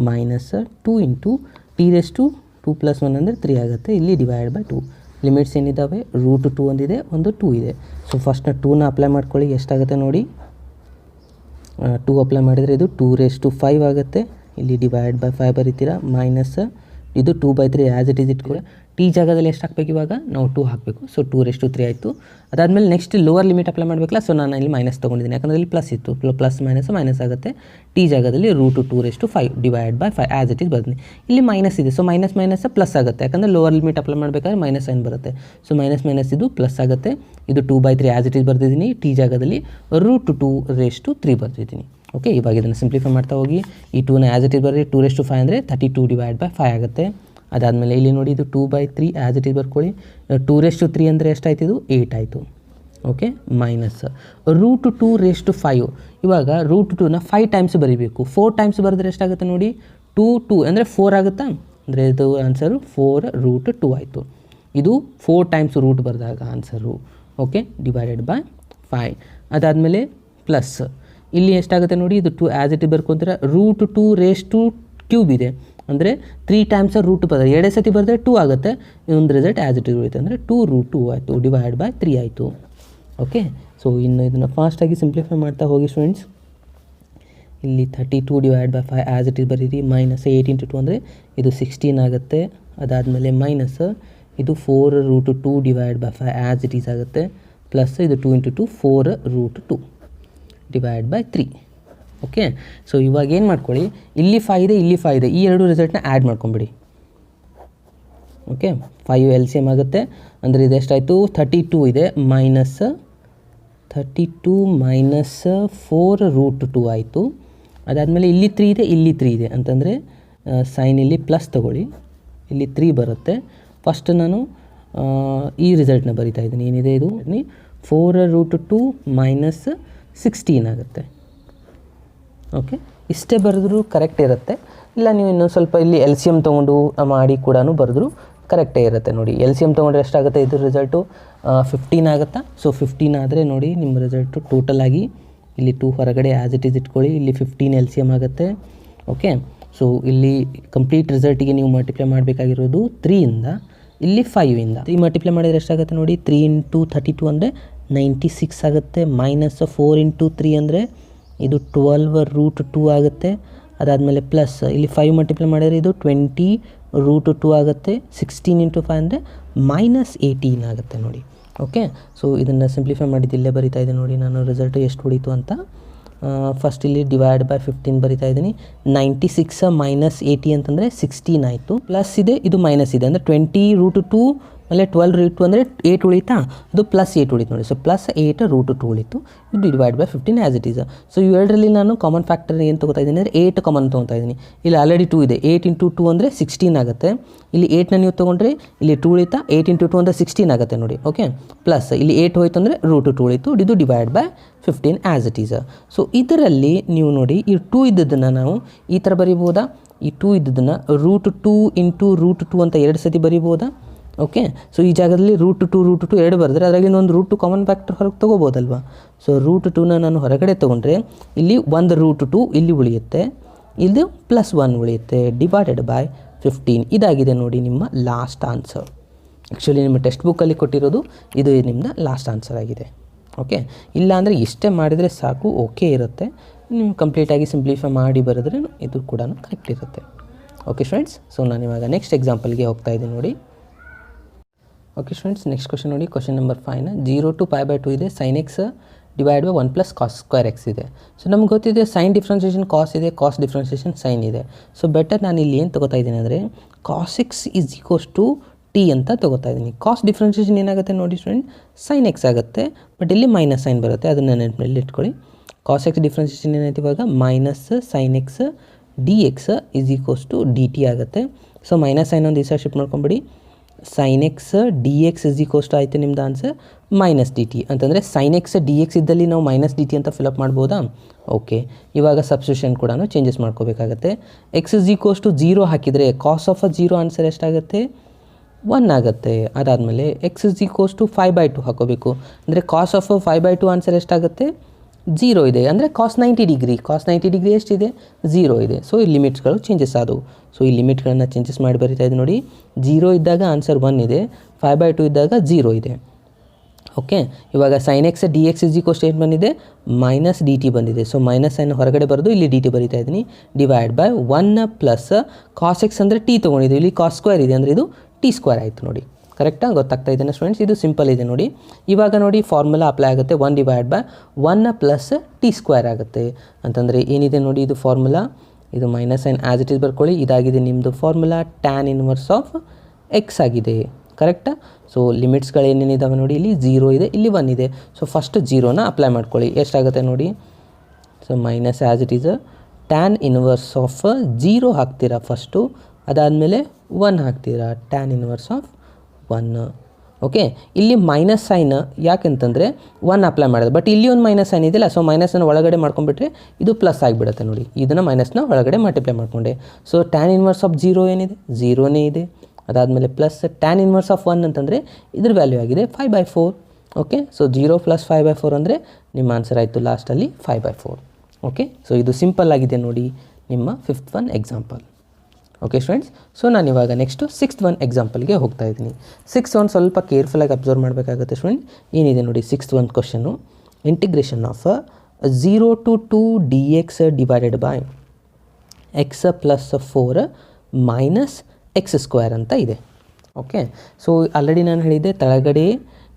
minus 2 into t⁴ 2 + 1 ಅಂದರೆ 3 ಆಗುತ್ತೆ, ಇಲ್ಲಿ ಡಿವೈಡೆಡ್ ಬೈ 2. ಲಿಮಿಟ್ಸ್ ಏನಿದ್ದಾವೆ, ರೂಟ್ 2 ಒಂದಿದೆ, ಒಂದು 2 ಇದೆ. ಸೊ ಫಸ್ಟ್ನ 2ನ ಅಪ್ಲೈ ಮಾಡ್ಕೊಳ್ಳಿ, ಎಷ್ಟಾಗುತ್ತೆ ನೋಡಿ, 2 ಅಪ್ಲೈ ಮಾಡಿದರೆ ಇದು 2⁵ ಆಗುತ್ತೆ, ಇಲ್ಲಿ ಡಿವೈಡ್ ಬೈ 5 ಬರೀತೀರಾ, ಮೈನಸ್ ಇದು 2/3 ಆ್ಯಸ್ ಇಟ್ ಈಸ್ ಇಟ್ಕೊಳ್ಳಿ. ಟಿ ಜಾಗದಲ್ಲಿ ಎಷ್ಟು ಹಾಕಬೇಕು ಇವಾಗ ನಾವು 2 ಹಾಕಬೇಕು. ಸೊ 2⁵ ಆಯಿತು. ಅದಾದಮೇಲೆ ನೆಕ್ಸ್ಟ್ ಲೋವರ್ ಲಿಮಿಟ್ ಅಪ್ಲೈ ಮಾಡಬೇಕಲ್ಲ, ಸೊ ನಾನು ಇಲ್ಲಿ ಮೈನಸ್ ತೊಗೊಂಡಿದ್ದೀನಿ, ಯಾಕಂದರೆ ಇಲ್ಲಿ ಪ್ಲಸ್ ಇತ್ತು, ಪ್ಲಸ್ ಮೈನಸ್ ಆಗುತ್ತೆ. ಟಿ ಜಾಗದಲ್ಲಿ root 2⁵ divide by 5 as it is ಬರ್ತೀನಿ. ಇಲ್ಲಿ ಮೈನಸ್ ಇದೆ, ಸೊ ಮೈನಸ್ ಪ್ಲಸ್ ಆಗುತ್ತೆ, ಯಾಕಂದರೆ ಲೋವರ್ ಲಿಮಿಟ್ ಅಪ್ಲೈ ಮಾಡಬೇಕಾದ್ರೆ ಮೈನಸ್ ಸೈನ್ ಬರುತ್ತೆ. ಸೊ ಮೈನಸ್ ಇದು ಪ್ಲಸ್ ಆಗುತ್ತೆ. ಇದು 2/3 ಆ್ಯಸ್ ಇಟ್ ಈಸ್ ಬರ್ತಿದ್ದೀನಿ, ಟಿ ಜಾಗದಲ್ಲಿ ರೂಟ್ 2⁵ ಬರ್ತಿದ್ದೀನಿ. ಓಕೆ, ಇವಾಗ ಇದನ್ನು ಸಿಂಪ್ಲಿಫೈ ಮಾಡ್ತಾ ಹೋಗಿ, ಈ 2ನ ಆ್ಯಸ್ ಇಟ್ ಈಸ್ ಬರ್ರಿ, 2⁵ ಅಂದರೆ 32 ಡಿವೈಡ್ ಬೈ 5 ಆಗುತ್ತೆ. ಅದಾದಮೇಲೆ ಇಲ್ಲಿ ನೋಡಿ ಇದು 2/3 ಆ್ಯಸ್ ಇಟ್ ಈಸ್ ಬರ್ಕೊಳ್ಳಿ, 2⁵ ಅಂದರೆ ಎಷ್ಟಾಯ್ತು, ಇದು 8 ಆಯಿತು. Okay, minus root 2⁵. ಇವಾಗ ರೂಟ್ 2ನ 5 ಟೈಮ್ಸ್ ಬರೀಬೇಕು. 4 ಟೈಮ್ಸ್ ಬರೆದ್ರೆ ಎಷ್ಟಾಗುತ್ತೆ ನೋಡಿ, 2 ಅಂದರೆ 4 ಆಗುತ್ತಾ, ಅಂದರೆ ಇದು ಆನ್ಸರು 4 ರೂಟ್ 2 ಆಯಿತು. ಇದು 4 ಟೈಮ್ಸ್ ರೂಟ್ ಬರೆದಾಗ ಆನ್ಸರು. Okay, divided by 5. ಅದಾದಮೇಲೆ ಪ್ಲಸ್ ಇಲ್ಲಿ ಎಷ್ಟಾಗುತ್ತೆ ನೋಡಿ, ಇದು 2 ಆ್ಯಸ್ ಇಟ್ ಈಸ್ ಬರ್ಕೊಂತೀರ, ರೂಟ್ 2⁵ ಇದೆ, ಅಂದರೆ 3 ಟೈಮ್ಸ್ ರೂಟ್ ಬರ್ತದೆ, 2 ಸತಿ ಬರೆದ್ರೆ 2 ಆಗುತ್ತೆ. ಇನ್ನೊಂದು ರಿಸಲ್ಟ್ ಆ್ಯಸ್ ಇಟ್ ಈಸ್ ಉಳಿಯುತ್ತೆ, ಅಂದರೆ 2 ರೂಟ್ 2 ಆಯಿತು, ಡಿವೈಡ್ ಬೈ 3 ಆಯಿತು. ಓಕೆ, ಸೊ ಇನ್ನು ಇದನ್ನು ಫಾಸ್ಟಾಗಿ ಸಿಂಪ್ಲಿಫೈ ಮಾಡ್ತಾ ಹೋಗಿ ಸ್ಟೂಡೆಂಟ್ಸ್. ಇಲ್ಲಿ 32 divide by 5 as it is ಬರೀರಿ, ಮೈನಸ್ 8 ಇಂಟು 2 ಅಂದರೆ ಇದು 16 ಆಗುತ್ತೆ. ಅದಾದಮೇಲೆ ಮೈನಸ್ ಇದು 4 root 2 divide by 5 as it is ಆಗುತ್ತೆ, ಪ್ಲಸ್ ಇದು 2 into 2 4 root 2 divide by 3. Okay, so ಇವಾಗ ಏನು ಮಾಡ್ಕೊಳ್ಳಿ, ಇಲ್ಲಿ 5 ಇದೆ, ಇಲ್ಲಿ 5 ಇದೆ, ಈ ಎರಡು ರಿಸಲ್ಟ್ನ ಆ್ಯಡ್ ಮಾಡ್ಕೊಂಬಿಡಿ. ಓಕೆ, 5 LCM ಆಗುತ್ತೆ, ಅಂದರೆ ಇದು ಎಷ್ಟಾಯಿತು 32 ಇದೆ, ಮೈನಸ್ 32 ಮೈನಸ್ 4 ರೂಟ್ 2 ಆಯಿತು. ಅದಾದಮೇಲೆ ಇಲ್ಲಿ 3 ಇದೆ, ಇಲ್ಲಿ 3 ಇದೆ, ಅಂತಂದರೆ ಸೈನ್ ಇಲ್ಲಿ ಪ್ಲಸ್ ತೊಗೊಳ್ಳಿ, ಇಲ್ಲಿ 3 ಬರುತ್ತೆ. ಫಸ್ಟ್ ನಾನು ಈ ರಿಸಲ್ಟ್ನ ಬರಿತಾ ಇದ್ದೀನಿ, ಏನಿದೆ ಇದು 4 ರೂಟ್ 2 ಮೈನಸ್ 16 ಆಗುತ್ತೆ. ಓಕೆ, ಇಷ್ಟೇ ಬರೆದ್ರೂ ಕರೆಕ್ಟ್ ಇರುತ್ತೆ. ಇಲ್ಲ ನೀವು ಇನ್ನೊಂದು ಸ್ವಲ್ಪ ಇಲ್ಲಿ LCM ತೊಗೊಂಡು ಮಾಡಿ ಕೂಡ ಬರೆದ್ರೂ ಕರೆಕ್ಟೇ ಇರುತ್ತೆ. ನೋಡಿ LCM ತೊಗೊಂಡ್ರೆ ಎಷ್ಟಾಗುತ್ತೆ, ಇದ್ರ ರಿಸಲ್ಟು 15 ಆಗುತ್ತಾ. ಸೊ 15 ಆದರೆ ನೋಡಿ ನಿಮ್ಮ ರಿಸಲ್ಟು ಟೋಟಲಾಗಿ ಇಲ್ಲಿ 2 ಹೊರಗಡೆ ಆ್ಯಸ್ ಇಟ್ ಈಸ್ ಇಟ್ಕೊಳ್ಳಿ, ಇಲ್ಲಿ 15 LCM ಆಗುತ್ತೆ. ಓಕೆ, ಸೊ ಇಲ್ಲಿ ಕಂಪ್ಲೀಟ್ ರಿಸಲ್ಟಿಗೆ ನೀವು ಮಲ್ಟಿಪ್ಲೈ ಮಾಡಬೇಕಾಗಿರೋದು 3ಇಂದ, ಇಲ್ಲಿ 5ಇಂದ 3 ಮಲ್ಟಿಪ್ಲೈ ಮಾಡಿದರೆ ಎಷ್ಟಾಗುತ್ತೆ ನೋಡಿ, 3 ಇಂಟು 32 ಅಂದರೆ 96 ಆಗುತ್ತೆ, ಮೈನಸ್ 4 ಇಂಟು 3 ಅಂದರೆ ಇದು 12 ರೂಟ್ 2 ಆಗುತ್ತೆ. ಅದಾದಮೇಲೆ ಪ್ಲಸ್ ಇಲ್ಲಿ 5 ಮಲ್ಟಿಪ್ಲೈ ಮಾಡಿದರೆ ಇದು 20 ರೂಟ್ 2 ಆಗುತ್ತೆ. 16 ಇಂಟು 5 ಅಂದರೆ ಮೈನಸ್ 18 ಆಗುತ್ತೆ ನೋಡಿ. ಓಕೆ, ಸೊ ಇದನ್ನು ಸಿಂಪ್ಲಿಫೈ ಮಾಡಿದ್ದು ಇಲ್ಲೇ ಬರಿತಾ ಇದ್ದೀನಿ ನೋಡಿ ನಾನು ರಿಸಲ್ಟ್ ಎಷ್ಟು ಉಳಿತು ಅಂತ. ಫಸ್ಟ್ ಇಲ್ಲಿ ಡಿವೈಡ್ ಬೈ 15 ಬರಿತಾ ಇದ್ದೀನಿ. 96 ಮೈನಸ್ 80 ಅಂತಂದರೆ 16 ಆಯಿತು. ಪ್ಲಸ್ ಇದೆ, ಇದು ಮೈನಸ್ ಇದೆ, ಅಂದರೆ 20 ರೂಟ್ 2 ಆಮೇಲೆ 12 ರೂಟ್ 2 ಅಂದರೆ 8 ಉಳಿತಾ, ಅದು ಪ್ಲಸ್ 8 ಉಳಿತು ನೋಡಿ. ಸೊ ಪ್ಲಸ್ 8 ರೂಟ್ 2 ಉಳಿತು, ಇದು divide by 15 as it is. So ಇವೆರಡರಲ್ಲಿ ನಾನು ಕಾಮನ್ ಫ್ಯಾಕ್ಟರ್ ಏನು ತೊಗೋತಾ ಇದ್ದೀನಿ ಅಂದರೆ 8 ಕಾಮನ್ ತೊಗೊತಾ ಇದ್ದೀನಿ. ಇಲ್ಲಿ ಆಲ್ರೆಡಿ 2 ಇದೆ, 8 ಇಂಟು 2 ಅಂದರೆ 16 ಆಗುತ್ತೆ. ಇಲ್ಲಿ 8ನ ನೀವು ತೊಗೊಂಡ್ರೆ ಇಲ್ಲಿ 2 ಉಳಿತಾ, 8 ಇಂಟು 2 ಅಂದರೆ 16 ಆಗುತ್ತೆ ನೋಡಿ. ಓಕೆ, ಪ್ಲಸ್ ಇಲ್ಲಿ 8 ಹೋಯ್ತು ಅಂದರೆ ರೂಟ್ 2 ಉಳಿತು, ಇದು divide by 15 as it is. So ಇದರಲ್ಲಿ ನೀವು ನೋಡಿ ಈ 2 ಇದ್ದದನ್ನು ನಾವು ಈ ಥರ ಬರಿಬೋದಾ, ಈ 2 ಇದ್ದದನ್ನು ರೂಟ್ 2 ಇಂಟು ರೂಟ್ 2 ಅಂತ 2 ಸತಿ ಬರಿಬೋದಾ. ಓಕೆ, ಸೊ ಈ ಜಾಗದಲ್ಲಿ ರೂಟ್ 2 2 ಬರೆದ್ರೆ ಅದರಲ್ಲಿ ಒಂದು ರೂಟ್ 2 ಕಾಮನ್ ಫ್ಯಾಕ್ಟರ್ ಹೊರಗೆ ತೊಗೋಬೋದಲ್ವಾ. ಸೊ ರೂಟ್ 2ನ ನಾನು ಹೊರಗಡೆ ತೊಗೊಂಡ್ರೆ ಇಲ್ಲಿ ಒಂದು ರೂಟ್ 2 ಇಲ್ಲಿ ಉಳಿಯುತ್ತೆ, ಇದು ಪ್ಲಸ್ 1 ಉಳಿಯುತ್ತೆ, ಡಿವೈಡೆಡ್ ಬೈ 15. ಇದಾಗಿದೆ ನೋಡಿ ನಿಮ್ಮ ಲಾಸ್ಟ್ ಆನ್ಸರ್. ಆ್ಯಕ್ಚುಲಿ ನಿಮ್ಮ ಟೆಕ್ಸ್ಟ್ ಬುಕ್ಕಲ್ಲಿ ಕೊಟ್ಟಿರೋದು ಇದು ನಿಮ್ಮದು ಲಾಸ್ಟ್ ಆನ್ಸರ್ ಆಗಿದೆ. ಓಕೆ, ಇಲ್ಲ ಅಂದರೆ ಇಷ್ಟೇ ಮಾಡಿದರೆ ಸಾಕು, ಓಕೆ ಇರುತ್ತೆ. ನೀವು ಕಂಪ್ಲೀಟಾಗಿ ಸಿಂಪ್ಲಿಫೈ ಮಾಡಿ ಬರೆದ್ರೆ ಇದು ಕೂಡ ಕರೆಕ್ಟ್ ಇರುತ್ತೆ. ಓಕೆ ಫ್ರೆಂಡ್ಸ್, ಸೊ ನಾನು ಇವಾಗ ನೆಕ್ಸ್ಟ್ ಎಕ್ಸಾಂಪಲ್ಗೆ ಹೋಗ್ತಾ ಇದ್ದೀನಿ ನೋಡಿ. ಓಕೆ ಫ್ರೆಂಡ್ಸ್, ನೆಕ್ಸ್ಟ್ ಕ್ವಶನ್ ನೋಡಿ, ಕ್ವಶನ್ ನಂಬರ್ 5ನ 0 to π/2 ಇದೆ, sin x divide by 1 + cos² x ಇದೆ. ಸೊ ನಮ್ಗೆ ಗೊತ್ತಿದೆ ಸೈನ್ ಡಿಫ್ರೆನ್ಸಿಯೇಷನ್ ಕಾಸ್ ಇದೆ, ಕಾಸ್ ಡಿಫ್ರೆನ್ಸಿಯೇಷನ್ ಸೈನ್ ಇದೆ. ಸೊ ಬೆಟರ್ ನಾನು ಇಲ್ಲಿ ಏನು ತೊಗೋತಾ ಇದ್ದೀನಿ ಅಂದರೆ cos x = t ಅಂತ ತೊಗೋತಾ ಇದ್ದೀನಿ. ಕಾಸ್ ಡಿಫ್ರೆನ್ಸಿಯೇಷನ್ ಏನಾಗುತ್ತೆ ನೋಡಿ ಫ್ರೆಂಡ್, sin x ಆಗುತ್ತೆ, ಬಟ್ ಇಲ್ಲಿ ಮೈನಸ್ ಸೈನ್ ಬರುತ್ತೆ, ಅದನ್ನು ನೆನಪಿನಲ್ಲಿ ಇಟ್ಕೊಳ್ಳಿ. cos x ಡಿಫ್ರೆನ್ಸಿಯೇಷನ್ ಏನಾಯ್ತು ಇವಾಗ minus sin x dx = dt ಆಗುತ್ತೆ. ಸೊ ಮೈನಸ್ ಸೈನ್ ಒಂದು ಈ ಸೈಡ್ ಶಿಫ್ಟ್ ಮಾಡ್ಕೊಂಬಿಡಿ. sin x dx = ಆಯಿತು ನಿಮ್ದು ಆನ್ಸರ್ ಮೈನಸ್ ಡಿ ಟಿ ಅಂತಂದರೆ sin x dx ಇದ್ದಲ್ಲಿ ನಾವು ಮೈನಸ್ ಡಿ ಟಿ ಅಂತ ಫಿಲಪ್ ಮಾಡ್ಬೋದಾ? ಓಕೆ, ಇವಾಗ ಸಬ್ಸ್ಟಿಟ್ಯೂಷನ್ ಕೂಡ ಚೇಂಜಸ್ ಮಾಡ್ಕೋಬೇಕಾಗತ್ತೆ. x = 0 ಹಾಕಿದರೆ cos ಆಫ್ 0 ಆನ್ಸರ್ ಎಷ್ಟಾಗುತ್ತೆ? 1 ಆಗುತ್ತೆ. ಅದಾದಮೇಲೆ x = 5/2 ಹಾಕೋಬೇಕು. ಅಂದರೆ ಕಾಸ್ ಆಫ್ 5/2 ಆನ್ಸರ್ ಎಷ್ಟಾಗುತ್ತೆ? 0 ಇದೆ. ಅಂದರೆ ಕಾಸ್ 90 ಡಿಗ್ರಿ, ಕಾಸ್ 90 ಡಿಗ್ರಿ ಎಷ್ಟಿದೆ? 0 ಇದೆ. ಸೊ ಈ ಲಿಮಿಟ್ಸ್ಗಳು ಚೇಂಜಸ್ ಆದವು. ಸೊ ಈ ಲಿಮಿಟ್ಗಳನ್ನು ಚೇಂಜಸ್ ಮಾಡಿ ಬರೀತಾ ಇದೆ ನೋಡಿ. 0 ಇದ್ದಾಗ ಆನ್ಸರ್ 1 ಇದೆ, 5/2 ಇದ್ದಾಗ 0 ಇದೆ. ಓಕೆ, ಇವಾಗ sin x dx = ಏನು ಬಂದಿದೆ? ಮೈನಸ್ ಡಿ ಟಿ ಬಂದಿದೆ. ಸೊ ಮೈನಸ್ ಸೈನ್ ಹೊರಗಡೆ ಬರೆದು ಇಲ್ಲಿ ಡಿ ಟಿ ಬರೀತಾ ಇದ್ದೀನಿ. ಡಿವೈಡ್ ಬೈ 1 + cos x ಅಂದರೆ ಟಿ ತೊಗೊಂಡಿದ್ದೀವಿ, ಇಲ್ಲಿ cos² ಇದೆ ಅಂದರೆ ಇದು t² ಆಯಿತು ನೋಡಿ. ಕರೆಕ್ಟಾಗಿ ಗೊತ್ತಾಗ್ತಾ ಇದೆಯಾ ಸ್ಟೂಡೆಂಟ್ಸ್? ಇದು ಸಿಂಪಲ್ ಇದೆ ನೋಡಿ. ಇವಾಗ ನೋಡಿ ಫಾರ್ಮುಲಾ ಅಪ್ಲೈ ಆಗುತ್ತೆ, 1 / 1 + t² ಆಗುತ್ತೆ. ಅಂತಂದರೆ ಏನಿದೆ ನೋಡಿ ಇದು ಫಾರ್ಮುಲಾ, ಇದು minus sign as it is ಬರ್ಕೊಳ್ಳಿ. ಇದಾಗಿದೆ ನಿಮ್ಮದು formula, tan inverse of x ಆಗಿದೆ. ಕರೆಕ್ಟಾ? ಸೊ ಲಿಮಿಟ್ಸ್ಗಳು ಏನೇನಿದ್ದಾವೆ ನೋಡಿ, ಇಲ್ಲಿ 0 ಇದೆ, ಇಲ್ಲಿ 1 ಇದೆ. ಸೊ ಫಸ್ಟ್ 0ನ ಅಪ್ಲೈ ಮಾಡ್ಕೊಳ್ಳಿ. ಎಷ್ಟಾಗುತ್ತೆ ನೋಡಿ? So minus as it is tan inverse of 0 ಹಾಕ್ತೀರಾ ಫಸ್ಟು, ಅದಾದಮೇಲೆ 1 ಹಾಕ್ತೀರಾ, tan ಇನ್ವರ್ಸ್ ಆಫ್ 1. ಓಕೆ, ಇಲ್ಲಿ ಮೈನಸ್ ಸೈನ್ ಯಾಕೆಂತಂದರೆ 1 ಅಪ್ಲೈ ಮಾಡೋದು, ಬಟ್ ಇಲ್ಲಿ ಒಂದು ಮೈನಸ್ ಸೈನ್ ಇದೆಯಲ್ಲ, ಸೊ ಮೈನಸನ್ನು ಒಳಗಡೆ ಮಾಡ್ಕೊಂಡ್ಬಿಟ್ರೆ ಇದು ಪ್ಲಸ್ ಆಗಿಬಿಡುತ್ತೆ ನೋಡಿ. ಇದನ್ನು ಮೈನಸ್ನ ಒಳಗಡೆ ಮಲ್ಟಿಪ್ಲೈ ಮಾಡಿಕೊಂಡೆ. ಸೊ tan ಇನ್ವರ್ಸ್ ಆಫ್ 0 ಏನಿದೆ? 0ನೇ ಇದೆ. ಅದಾದಮೇಲೆ ಪ್ಲಸ್ tan ಇನ್ವರ್ಸ್ ಆಫ್ 1 ಅಂತಂದರೆ ಇದ್ರ ವ್ಯಾಲ್ಯೂ ಆಗಿದೆ 5/4. ಓಕೆ, ಸೊ 0 + 5/4 ಅಂದರೆ ನಿಮ್ಮ ಆನ್ಸರ್ ಆಯಿತು ಲಾಸ್ಟಲ್ಲಿ 5/4. ಓಕೆ, ಸೊ ಇದು ಸಿಂಪಲ್ ಆಗಿದೆ ನೋಡಿ ನಿಮ್ಮ 5th one example. Okay friends, so ನಾನು ಇವಾಗ ನೆಕ್ಸ್ಟು 6th ಒನ್ ಎಕ್ಸಾಂಪಲ್ಗೆ ಹೋಗ್ತಾ ಇದ್ದೀನಿ. 6th ಒನ್ ಸ್ವಲ್ಪ ಕೇರ್ಫುಲ್ಲಾಗಿ ಅಬ್ಸರ್ವ್ ಮಾಡಬೇಕಾಗುತ್ತೆ ಸ್ಟೂಡೆಂಟ್. ಏನಿದೆ ನೋಡಿ 6th one question, integration of 0 to 2 dx divided by x + 4 minus x² ಅಂತ ಇದೆ. ಓಕೆ, ಸೊ ಆಲ್ರೆಡಿ ನಾನು ಹೇಳಿದ್ದೆ ತೆಳಗಡೆ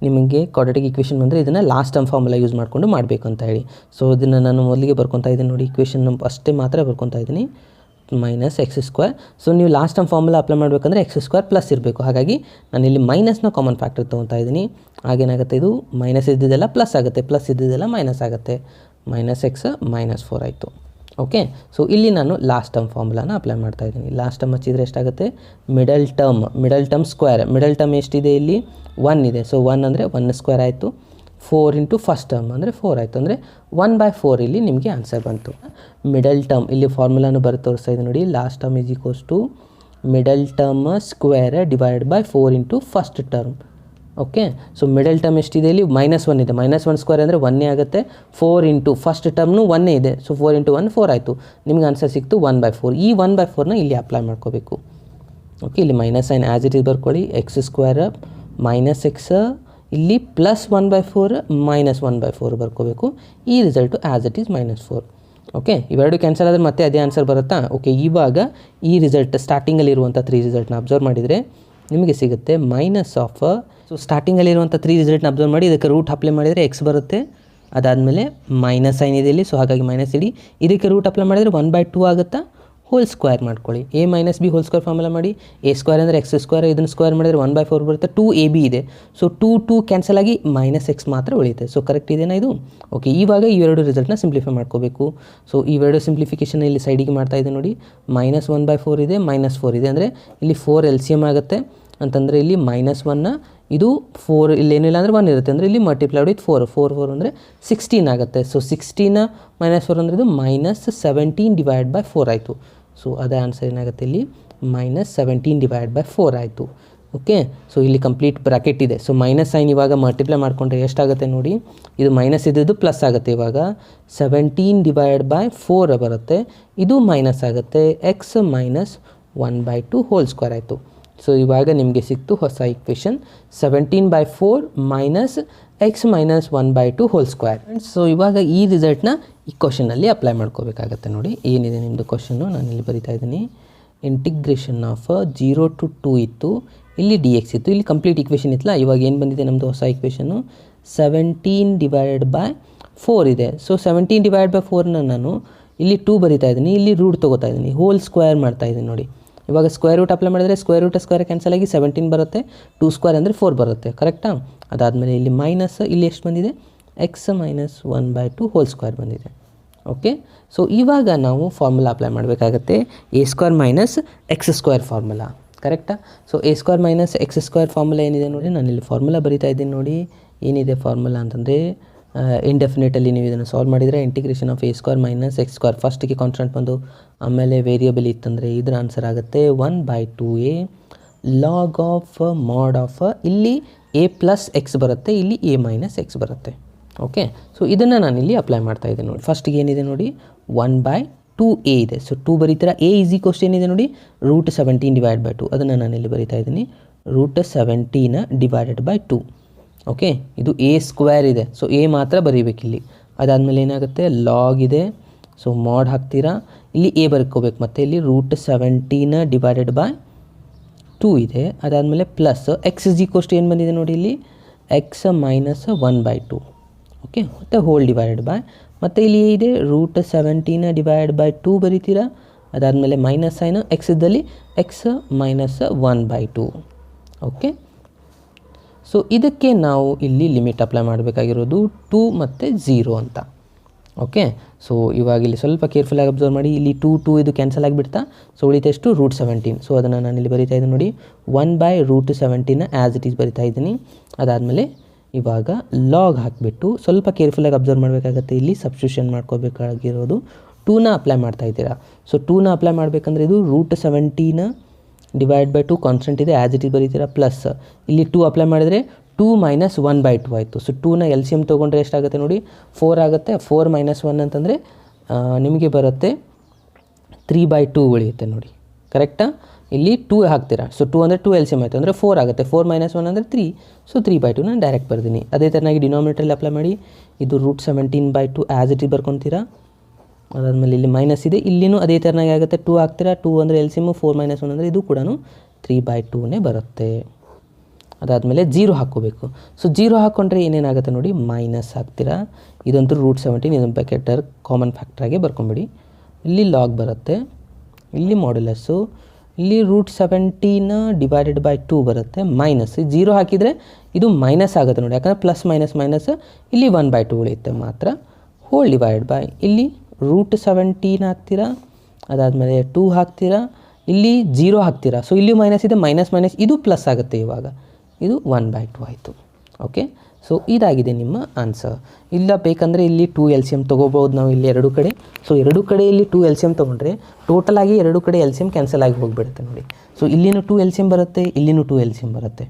ನಿಮಗೆ ಕ್ವಾಡ್ರಾಟಿಕ್ ಇಕ್ವೇಷನ್ ಬಂದರೆ ಇದನ್ನು ಲಾಸ್ಟ್ ಟರ್ಮ್ ಫಾರ್ಮುಲಾ ಯೂಸ್ ಮಾಡಿಕೊಂಡು ಮಾಡಬೇಕು ಅಂತ ಹೇಳಿ. ಸೊ ಇದನ್ನು ನಾನು ಮೊದಲಿಗೆ ಬರ್ಕೊತಾ ಇದ್ದೀನಿ ನೋಡಿ, ಇಕ್ವೇಷನ್ ಅಷ್ಟೇ ಮಾತ್ರ ಬರ್ಕೊತಾ ಇದ್ದೀನಿ, ಮೈನಸ್ x². ಸೊ ನೀವು ಲಾಸ್ಟ್ ಟರ್ಮ್ ಫಾರ್ಮುಲಾ ಅಪ್ಲೈ ಮಾಡಬೇಕಂದ್ರೆ x² ಪ್ಲಸ್ ಇರಬೇಕು. ಹಾಗಾಗಿ ನಾನು ಇಲ್ಲಿ ಮೈನಸ್ನ ಕಾಮನ್ ಫ್ಯಾಕ್ಟರ್ ತೊಗೊತಾ ಇದ್ದೀನಿ. ಆಗೇನಾಗುತ್ತೆ, ಇದು ಮೈನಸ್ ಇದ್ದಿದ್ದೆಲ್ಲ ಪ್ಲಸ್ ಆಗುತ್ತೆ, ಪ್ಲಸ್ ಇದ್ದಿದ್ದೆಲ್ಲ ಮೈನಸ್ ಆಗುತ್ತೆ. -x -4 ಆಯಿತು. ಓಕೆ, ಸೊ ಇಲ್ಲಿ ನಾನು ಲಾಸ್ಟ್ ಟರ್ಮ್ ಫಾರ್ಮುಲಾನ ಅಪ್ಲೈ ಮಾಡ್ತಾ ಇದ್ದೀನಿ. ಲಾಸ್ಟ್ ಟರ್ಮ್ ಹಚ್ಚಿದರೆ ಎಷ್ಟಾಗುತ್ತೆ? Middle term square. Middle term ಎಷ್ಟಿದೆ? ಇಲ್ಲಿ 1 ಇದೆ. ಸೊ 1 ಅಂದರೆ 1² ಆಯಿತು. 4 × ಫಸ್ಟ್ ಟರ್ಮ್ ಅಂದರೆ 4 ಆಯಿತು. ಅಂದರೆ 1/4 ಇಲ್ಲಿ ನಿಮಗೆ ಆನ್ಸರ್ ಬಂತು. ಮಿಡಲ್ ಟರ್ಮ್ ಇಲ್ಲಿ ಫಾರ್ಮುಲಾನು ಬರೆದು ತೋರಿಸ್ತಾ ಇದೆ ನೋಡಿ. Last term = middle term square divide by 4 × first term. Okay, so middle term ಎಷ್ಟಿದೆ? ಇಲ್ಲಿ -1 ಇದೆ. -1² ಅಂದರೆ 1 ಆಗುತ್ತೆ. 4 × ಫಸ್ಟ್ ಟರ್ಮ್ನು 1 ಇದೆ. ಸೊ 4 × 1 4 ಆಯಿತು. ನಿಮ್ಗೆ ಆನ್ಸರ್ ಸಿಕ್ತು 1/4. ಈ 1/4ನ ಇಲ್ಲಿ ಅಪ್ಲೈ ಮಾಡ್ಕೋಬೇಕು. ಓಕೆ, ಇಲ್ಲಿ minus sign as it is ಬರ್ಕೊಳ್ಳಿ. x² -x ಇಲ್ಲಿ ಪ್ಲಸ್ 1/4 -1/4 ಬರ್ಕೋಬೇಕು. ಈ result as it is -4. Okay, ಇವೆರಡು ಕ್ಯಾನ್ಸಲ್ ಆದರೆ ಮತ್ತೆ ಅದೇ ಆನ್ಸರ್ ಬರುತ್ತಾ? ಓಕೆ, ಇವಾಗ ಈ ರಿಸಲ್ಟ್ ಸ್ಟಾರ್ಟಿಂಗಲ್ಲಿರುವಂಥ 3 ರಿಸಲ್ಟ್ನ ಅಬ್ಸರ್ವ್ ಮಾಡಿದರೆ ನಿಮಗೆ ಸಿಗುತ್ತೆ ಮೈನಸ್ ಆಫ್. ಸೊ ಸ್ಟಾರ್ಟಿಂಗಲ್ಲಿರುವಂಥ 3 ರಿಸಲ್ಟ್ನ ಅಬ್ಸರ್ವ್ ಮಾಡಿ ಇದಕ್ಕೆ ರೂಟ್ ಅಪ್ಲೈ ಮಾಡಿದರೆ x ಬರುತ್ತೆ. ಅದಾದಮೇಲೆ ಮೈನಸ್ ಸೈನ್ ಇದೆ ಇಲ್ಲಿ, ಸೊ ಹಾಗಾಗಿ ಮೈನಸ್ ಇಡಿ. ಇದಕ್ಕೆ ರೂಟ್ ಅಪ್ಲೈ ಮಾಡಿದರೆ 1/2 ಆಗುತ್ತಾ? ಹೋಲ್ ಸ್ಕ್ವೇರ್ ಮಾಡ್ಕೊಳ್ಳಿ. a - b hole square formula ಮಾಡಿ. a² ಅಂದರೆ x², ಇದನ್ನು ಸ್ಕ್ವೇರ್ ಮಾಡಿದರೆ 1/4 ಬರುತ್ತೆ. 2ab ಇದೆ. ಸೊ 2 ಕ್ಯಾನ್ಸಲ್ ಆಗಿ -x ಮಾತ್ರ ಉಳಿಯುತ್ತೆ. ಸೊ ಕರೆಕ್ಟ್ ಇದೆಯಾ ಇದು? ಓಕೆ, ಇವಾಗ ಇವೆರಡು ರಿಸಲ್ಟ್ನ ಸಿಂಪ್ಲಿಫೈ ಮಾಡ್ಕೋಬೇಕು. ಸೊ ಇವೆರಡು ಸಿಂಪ್ಲಿಫಿಕೇಷನ್ ಇಲ್ಲಿ ಸೈಡಿಗೆ ಮಾಡ್ತಾ ಇದೆ ನೋಡಿ. -1/4 ಇದೆ, -4 ಇದೆ. ಅಂದರೆ ಇಲ್ಲಿ 4 LCM ಆಗುತ್ತೆ. ಅಂತಂದರೆ ಇಲ್ಲಿ -1 ಇದು 4 ಇಲ್ಲಿ ಏನಿಲ್ಲ ಅಂದರೆ 1 ಇರುತ್ತೆ. ಅಂದರೆ ಇಲ್ಲಿ ಮಲ್ಟಿಪ್ಲೈಡ್ ವಿತ್ 4 4 ಅಂದರೆ 16 ಆಗುತ್ತೆ. ಸೊ 16 -4 ಅಂದರೆ ಇದು -17/4 ಆಯಿತು. ಸೊ ಅದೇ ಆನ್ಸರ್ ಏನಾಗುತ್ತೆ ಇಲ್ಲಿ -17/4 ಆಯಿತು. ಓಕೆ, ಸೊ ಇಲ್ಲಿ ಕಂಪ್ಲೀಟ್ ಬ್ರಾಕೆಟ್ ಇದೆ. ಸೊ ಮೈನಸ್ ಸೈನ್ ಇವಾಗ ಮಲ್ಟಿಪ್ಲೈ ಮಾಡಿಕೊಂಡ್ರೆ ಎಷ್ಟಾಗುತ್ತೆ ನೋಡಿ. ಇದು ಮೈನಸ್ ಇದ್ದದ್ದು ಪ್ಲಸ್ ಆಗುತ್ತೆ. ಇವಾಗ 17/4 ಬರುತ್ತೆ. ಇದು ಮೈನಸ್ ಆಗುತ್ತೆ. x -1/2 ಹೋಲ್ ಸ್ಕ್ವೇರ್ ಆಯಿತು. ಸೊ ಇವಾಗ ನಿಮಗೆ ಸಿಕ್ತು ಹೊಸ equation. 17/4 - X minus 1/2 whole square. So ಇವಾಗ ಈ ರಿಸಲ್ಟ್ನ ಈ ಕ್ವಶನಲ್ಲಿ ಅಪ್ಲೈ ಮಾಡ್ಕೋಬೇಕಾಗತ್ತೆ. ನೋಡಿ ಏನಿದೆ ನಿಮ್ಮದು ಕ್ವಶನ್ನು, ನಾನು ಇಲ್ಲಿ ಬರಿತಾ ಇದ್ದೀನಿ. ಇಂಟಿಗ್ರೇಷನ್ ಆಫ್ 0 to 2 ಇತ್ತು, ಇಲ್ಲಿ ಡಿ ಎಕ್ಸ್ ಇತ್ತು, ಇಲ್ಲಿ ಕಂಪ್ಲೀಟ್ ಇಕ್ವೇಷನ್ ಇತ್ತಲ್ಲ. ಇವಾಗ ಏನು ಬಂದಿದೆ ನಮ್ಮದು ಹೊಸ ಇಕ್ವೇಷನ್ನು 17/4 ಇದೆ. ಸೊ 17/4ನ ನಾನು ಇಲ್ಲಿ 2 ಬರಿತಾ ಇದ್ದೀನಿ, ಇಲ್ಲಿ ರೂಟ್ ತೊಗೋತಾ ಇದ್ದೀನಿ, ಹೋಲ್ ಸ್ಕ್ವೇರ್ ಮಾಡ್ತಾ ಇದ್ದೀನಿ. ನೋಡಿ ಇವಾಗ ಸ್ಕ್ವೇರ್ ರೂಟ್ ಅಪ್ಲೈ ಮಾಡಿದರೆ ಸ್ಕ್ವೇರ್ ಕ್ಯಾನ್ಸಲ್ ಆಗಿ 17 ಬರುತ್ತೆ, 2 ಸ್ಕ್ವೇರ್ ಅಂದರೆ 4 ಬರುತ್ತೆ, ಕರೆಕ್ಟಾ? ಅದಾದಮೇಲೆ ಇಲ್ಲಿ ಮೈನಸ್, ಇಲ್ಲಿ ಎಷ್ಟು ಬಂದಿದೆ? ಎಕ್ಸ್ ಮೈನಸ್ 1/2 ಹೋಲ್ ಸ್ಕ್ವೇರ್ ಬಂದಿದೆ. ಓಕೆ, ಸೊ ಇವಾಗ ನಾವು ಫಾರ್ಮುಲಾ ಅಪ್ಲೈ ಮಾಡಬೇಕಾಗತ್ತೆ, a square minus x square formula, ಕರೆಕ್ಟಾ? So a square minus x square formula ಏನಿದೆ ನೋಡಿ, ನಾನು ಇಲ್ಲಿ ಫಾರ್ಮುಲಾ ಬರಿತಾ ಇದ್ದೀನಿ. ನೋಡಿ ಏನಿದೆ ಫಾರ್ಮುಲಾ ಅಂತಂದರೆ, ಇಂಡೆಫಿನೇಟಲ್ಲಿ ನೀವು ಇದನ್ನು ಸಾಲ್ವ್ ಮಾಡಿದರೆ integration of A square minus x square, ಫಸ್ಟಿಗೆ ಕಾನ್ಸ್ಟೆಂಟ್ ಬಂದು ಆಮೇಲೆ ವೇರಿಯಬಲ್ ಇತ್ತಂದರೆ ಇದರ ಆನ್ಸರ್ ಆಗುತ್ತೆ 1/2a ಲಾಗ್ ಆಫ್ ಮಾಡ್ ಆಫ್, ಇಲ್ಲಿ ಎ ಪ್ಲಸ್ ಎಕ್ಸ್ ಬರುತ್ತೆ, ಇಲ್ಲಿ ಎ ಮೈನಸ್ ಎಕ್ಸ್ ಬರುತ್ತೆ. ಓಕೆ, ಸೊ ಇದನ್ನು ನಾನಿಲ್ಲಿ ಅಪ್ಲೈ ಮಾಡ್ತಾ ಇದ್ದೀನಿ. ನೋಡಿ ಫಸ್ಟಿಗೆ ಏನಿದೆ ನೋಡಿ 1/2a ಇದೆ. ಸೊ 2 ಬರೀತೀರ, ಎ ಈಸ್ ಈಕ್ವಲ್ಸ್ ಏನಿದೆ ನೋಡಿ √17/2, ಅದನ್ನು ನಾನಿಲ್ಲಿ ಬರಿತಾ ಇದ್ದೀನಿ, √17/2. ಓಕೆ, ಇದು ಎ ಸ್ಕ್ವೇರ್ ಇದೆ, ಸೊ ಎ ಮಾತ್ರ ಬರೀಬೇಕಿಲ್ಲಿ. ಅದಾದಮೇಲೆ ಏನಾಗುತ್ತೆ, ಲಾಗ್ ಇದೆ, ಸೊ ಮಾಡ್ ಹಾಕ್ತೀರಾ, ಇಲ್ಲಿ ಎ ಬರ್ಕೋಬೇಕು, ಮತ್ತು ಇಲ್ಲಿ √17/2 ಇದೆ. ಅದಾದಮೇಲೆ ಪ್ಲಸ್ ಎಕ್ಸ್ ಇಸ್ ಈಕ್ವಲ್ಸ್ ಏನು ಬಂದಿದೆ ನೋಡಿ, ಇಲ್ಲಿ ಎಕ್ಸ್ ಮೈನಸ್ 1/2. ಓಕೆ, ಮತ್ತು ಹೋಲ್ ಡಿವೈಡೆಡ್ ಬೈ, ಮತ್ತು ಇಲ್ಲಿ ಇದೆ √17/2 ಬರೀತೀರಾ. ಅದಾದಮೇಲೆ ಮೈನಸ್ ಸೈನು, ಎಕ್ಸ್ ಇದ್ದಲ್ಲಿ ಎಕ್ಸ್ ಮೈನಸ್ 1/2. ಓಕೆ, ಸೊ ಇದಕ್ಕೆ ನಾವು ಇಲ್ಲಿ ಲಿಮಿಟ್ ಅಪ್ಲೈ ಮಾಡಬೇಕಾಗಿರೋದು 2 ಮತ್ತು 0 ಅಂತ. ಓಕೆ, ಸೊ ಇವಾಗ ಇಲ್ಲಿ ಸ್ವಲ್ಪ ಕೇರ್ಫುಲ್ಲಾಗಿ ಅಬ್ಸರ್ವ್ ಮಾಡಿ, ಇಲ್ಲಿ 2 ಇದು ಕ್ಯಾನ್ಸಲ್ ಆಗಿಬಿಡ್ತಾ, ಸೊ ಉಳಿತೆಷ್ಟು √17. ಸೊ ಅದನ್ನು ನಾನು ಇಲ್ಲಿ ಬರಿತಾ ಇದ್ದೀನಿ ನೋಡಿ, 1/√17 ಆ್ಯಸ್ ಇಟ್ ಈಸ್ ಬರಿತಾ ಇದ್ದೀನಿ. ಅದಾದಮೇಲೆ ಇವಾಗ ಲಾಗ್ ಹಾಕಿಬಿಟ್ಟು ಸ್ವಲ್ಪ ಕೇರ್ಫುಲ್ಲಾಗಿ ಅಬ್ಸರ್ವ್ ಮಾಡಬೇಕಾಗತ್ತೆ, ಇಲ್ಲಿ ಸಬ್ಸ್ಟಿಟ್ಯೂಷನ್ ಮಾಡ್ಕೋಬೇಕಾಗಿರೋದು 2ನ ಅಪ್ಲೈ ಮಾಡ್ತಾ ಇದ್ದೀರಾ. ಸೊ 2ನ ಅಪ್ಲೈ ಮಾಡಬೇಕಂದ್ರೆ ಇದು √17/2 ಕಾನ್ಸ್ಟೆಂಟ್ ಇದೆ, ಆ್ಯಸ್ ಇಟ್ ಈಸ್ ಬರೀತೀರಾ, ಪ್ಲಸ್ ಇಲ್ಲಿ 2 ಅಪ್ಲೈ ಮಾಡಿದರೆ 2 ಮೈನಸ್ 1/2 ಆಯಿತು. ಸೊ 2ನ ಎಲ್ ಸಿ ಎಮ್ ತೊಗೊಂಡ್ರೆ ಎಷ್ಟಾಗುತ್ತೆ ನೋಡಿ, 4 ಆಗುತ್ತೆ. 4 ಮೈನಸ್ 1 ಅಂತಂದರೆ ನಿಮಗೆ ಬರುತ್ತೆ 3/2 ಉಳಿಯುತ್ತೆ ನೋಡಿ, ಕರೆಕ್ಟಾ? ಇಲ್ಲಿ 2 ಹಾಕ್ತೀರಾ, ಸೊ 2 ಅಂದರೆ 2 ಎಲ್ ಸಿ ಎಮ್ ಆಯಿತು, ಅಂದರೆ 4 ಆಗುತ್ತೆ. 4 ಮೈನಸ್ 1 ಅಂದರೆ 3, ಸೊ 3/2 ನಾನು ಡೈರೆಕ್ಟ್ ಬರ್ತೀನಿ. ಅದೇ ಥರನಾಗಿ ಡಿನಾಮಿನೇಟರಲ್ಲಿ ಅಪ್ಲೈ ಮಾಡಿ, ಇದು √17/2 ಆ್ಯಸ್ ಇಟ್ ಈಸ್ ಬರ್ಕೊತೀರಾ. ಅದಾದಮೇಲೆ ಇಲ್ಲಿ ಮೈನಸ್ ಇದೆ, ಇಲ್ಲಿನೂ ಅದೇ ಥರನಾಗಿ ಆಗುತ್ತೆ, 2 ಹಾಕ್ತೀರಾ, 2 ಅಂದರೆ ಎಲ್ ಸಿ ಎಮ್ಮು, 4 ಮೈನಸ್ 1 ಅಂದರೆ ಇದು ಕೂಡ 3/2 ಬರುತ್ತೆ. ಅದಾದಮೇಲೆ 0 ಹಾಕ್ಕೋಬೇಕು. ಸೊ 0 ಹಾಕ್ಕೊಂಡ್ರೆ ಏನೇನಾಗುತ್ತೆ ನೋಡಿ, ಮೈನಸ್ ಹಾಕ್ತೀರಾ, ಇದಂತೂ √17, ಇದನ್ನು ಬ್ರಾಕೆಟರ್ ಕಾಮನ್ ಫ್ಯಾಕ್ಟ್ರಾಗೆ ಬರ್ಕೊಂಬಿಡಿ. ಇಲ್ಲಿ ಲಾಗ್ ಬರುತ್ತೆ, ಇಲ್ಲಿ ಮಾಡ್ಯುಲಸ್ಸು, ಇಲ್ಲಿ √17/2 ಬರುತ್ತೆ, ಮೈನಸ್ 0 ಹಾಕಿದರೆ ಇದು ಮೈನಸ್ ಆಗುತ್ತೆ ನೋಡಿ, ಯಾಕಂದರೆ ಪ್ಲಸ್ ಮೈನಸ್ ಮೈನಸ್, ಇಲ್ಲಿ 1/2 ಉಳಿಯುತ್ತೆ ಮಾತ್ರ, ಹೋಲ್ ಡಿವೈಡೆಡ್ ಬೈ, ಇಲ್ಲಿ √17 ಹಾಕ್ತೀರಾ, ಅದಾದಮೇಲೆ 2 ಹಾಕ್ತೀರಾ, ಇಲ್ಲಿ 0 ಹಾಕ್ತೀರಾ, ಸೊ ಇಲ್ಲಿ ಮೈನಸ್ ಇದೆ, ಮೈನಸ್ ಮೈನಸ್ ಇದು ಪ್ಲಸ್ ಆಗುತ್ತೆ, ಇವಾಗ ಇದು 1/2 ಆಯಿತು. ಓಕೆ, ಸೊ ಇದಾಗಿದೆ ನಿಮ್ಮ ಆನ್ಸರ್. ಇಲ್ಲ ಬೇಕಂದರೆ ಇಲ್ಲಿ 2 ಎಲ್ ಸಿ ಎಮ್ ತೊಗೋಬೋದು ನಾವು ಇಲ್ಲಿ ಎರಡು ಕಡೆ. ಸೊ ಎರಡು ಕಡೆ ಇಲ್ಲಿ 2 ಎಲ್ ಸಿ ಎಮ್ ತೊಗೊಂಡ್ರೆ ಟೋಟಲಾಗಿ ಎರಡು ಕಡೆ ಎಲ್ ಸಿ ಎಮ್ ಕ್ಯಾನ್ಸಲ್ ಆಗಿ ಹೋಗಿಬಿಡುತ್ತೆ ನೋಡಿ. ಸೊ ಇಲ್ಲಿನೂ 2 ಎಲ್ ಸಿ ಎಮ್ ಬರುತ್ತೆ, ಇಲ್ಲಿನೂ 2 ಎಲ್ ಸಿ ಎಮ್ ಬರುತ್ತೆ.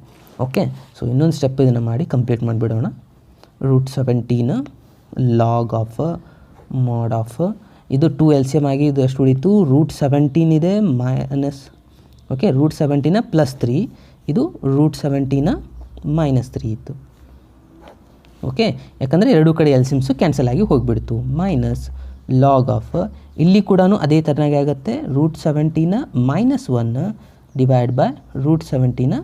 ಓಕೆ, ಸೊ ಇನ್ನೊಂದು ಸ್ಟೆಪ್ ಇದನ್ನು ಮಾಡಿ ಕಂಪ್ಲೀಟ್ ಮಾಡಿಬಿಡೋಣ. √17 ಲಾಗ್ ಆಫ್ ಮಾಡ್ ಆಫ್, ಇದು 2 ಎಲ್ ಸಿ ಎಮ್ ಆಗಿ ಇದು ಎಷ್ಟು ಉಳಿತು, √17 ಇದೆ ಮೈನಸ್, ಓಕೆ, √17 ಪ್ಲಸ್ 3, ಇದು √17 ಮೈನಸ್ 3 ಇತ್ತು. ಓಕೆ, ಯಾಕಂದರೆ ಎರಡು ಕಡೆ ಎಲ್ ಸಿ ಎಮ್ಸು ಕ್ಯಾನ್ಸಲ್ ಆಗಿ ಹೋಗಿಬಿಡ್ತು. ಮೈನಸ್ ಲಾಗ್ ಆಫ್, ಇಲ್ಲಿ ಕೂಡ ಅದೇ ಥರನಾಗಿ ಆಗುತ್ತೆ, √17 ಮೈನಸ್ 1 ಡಿವೈಡ್ ಬೈ √17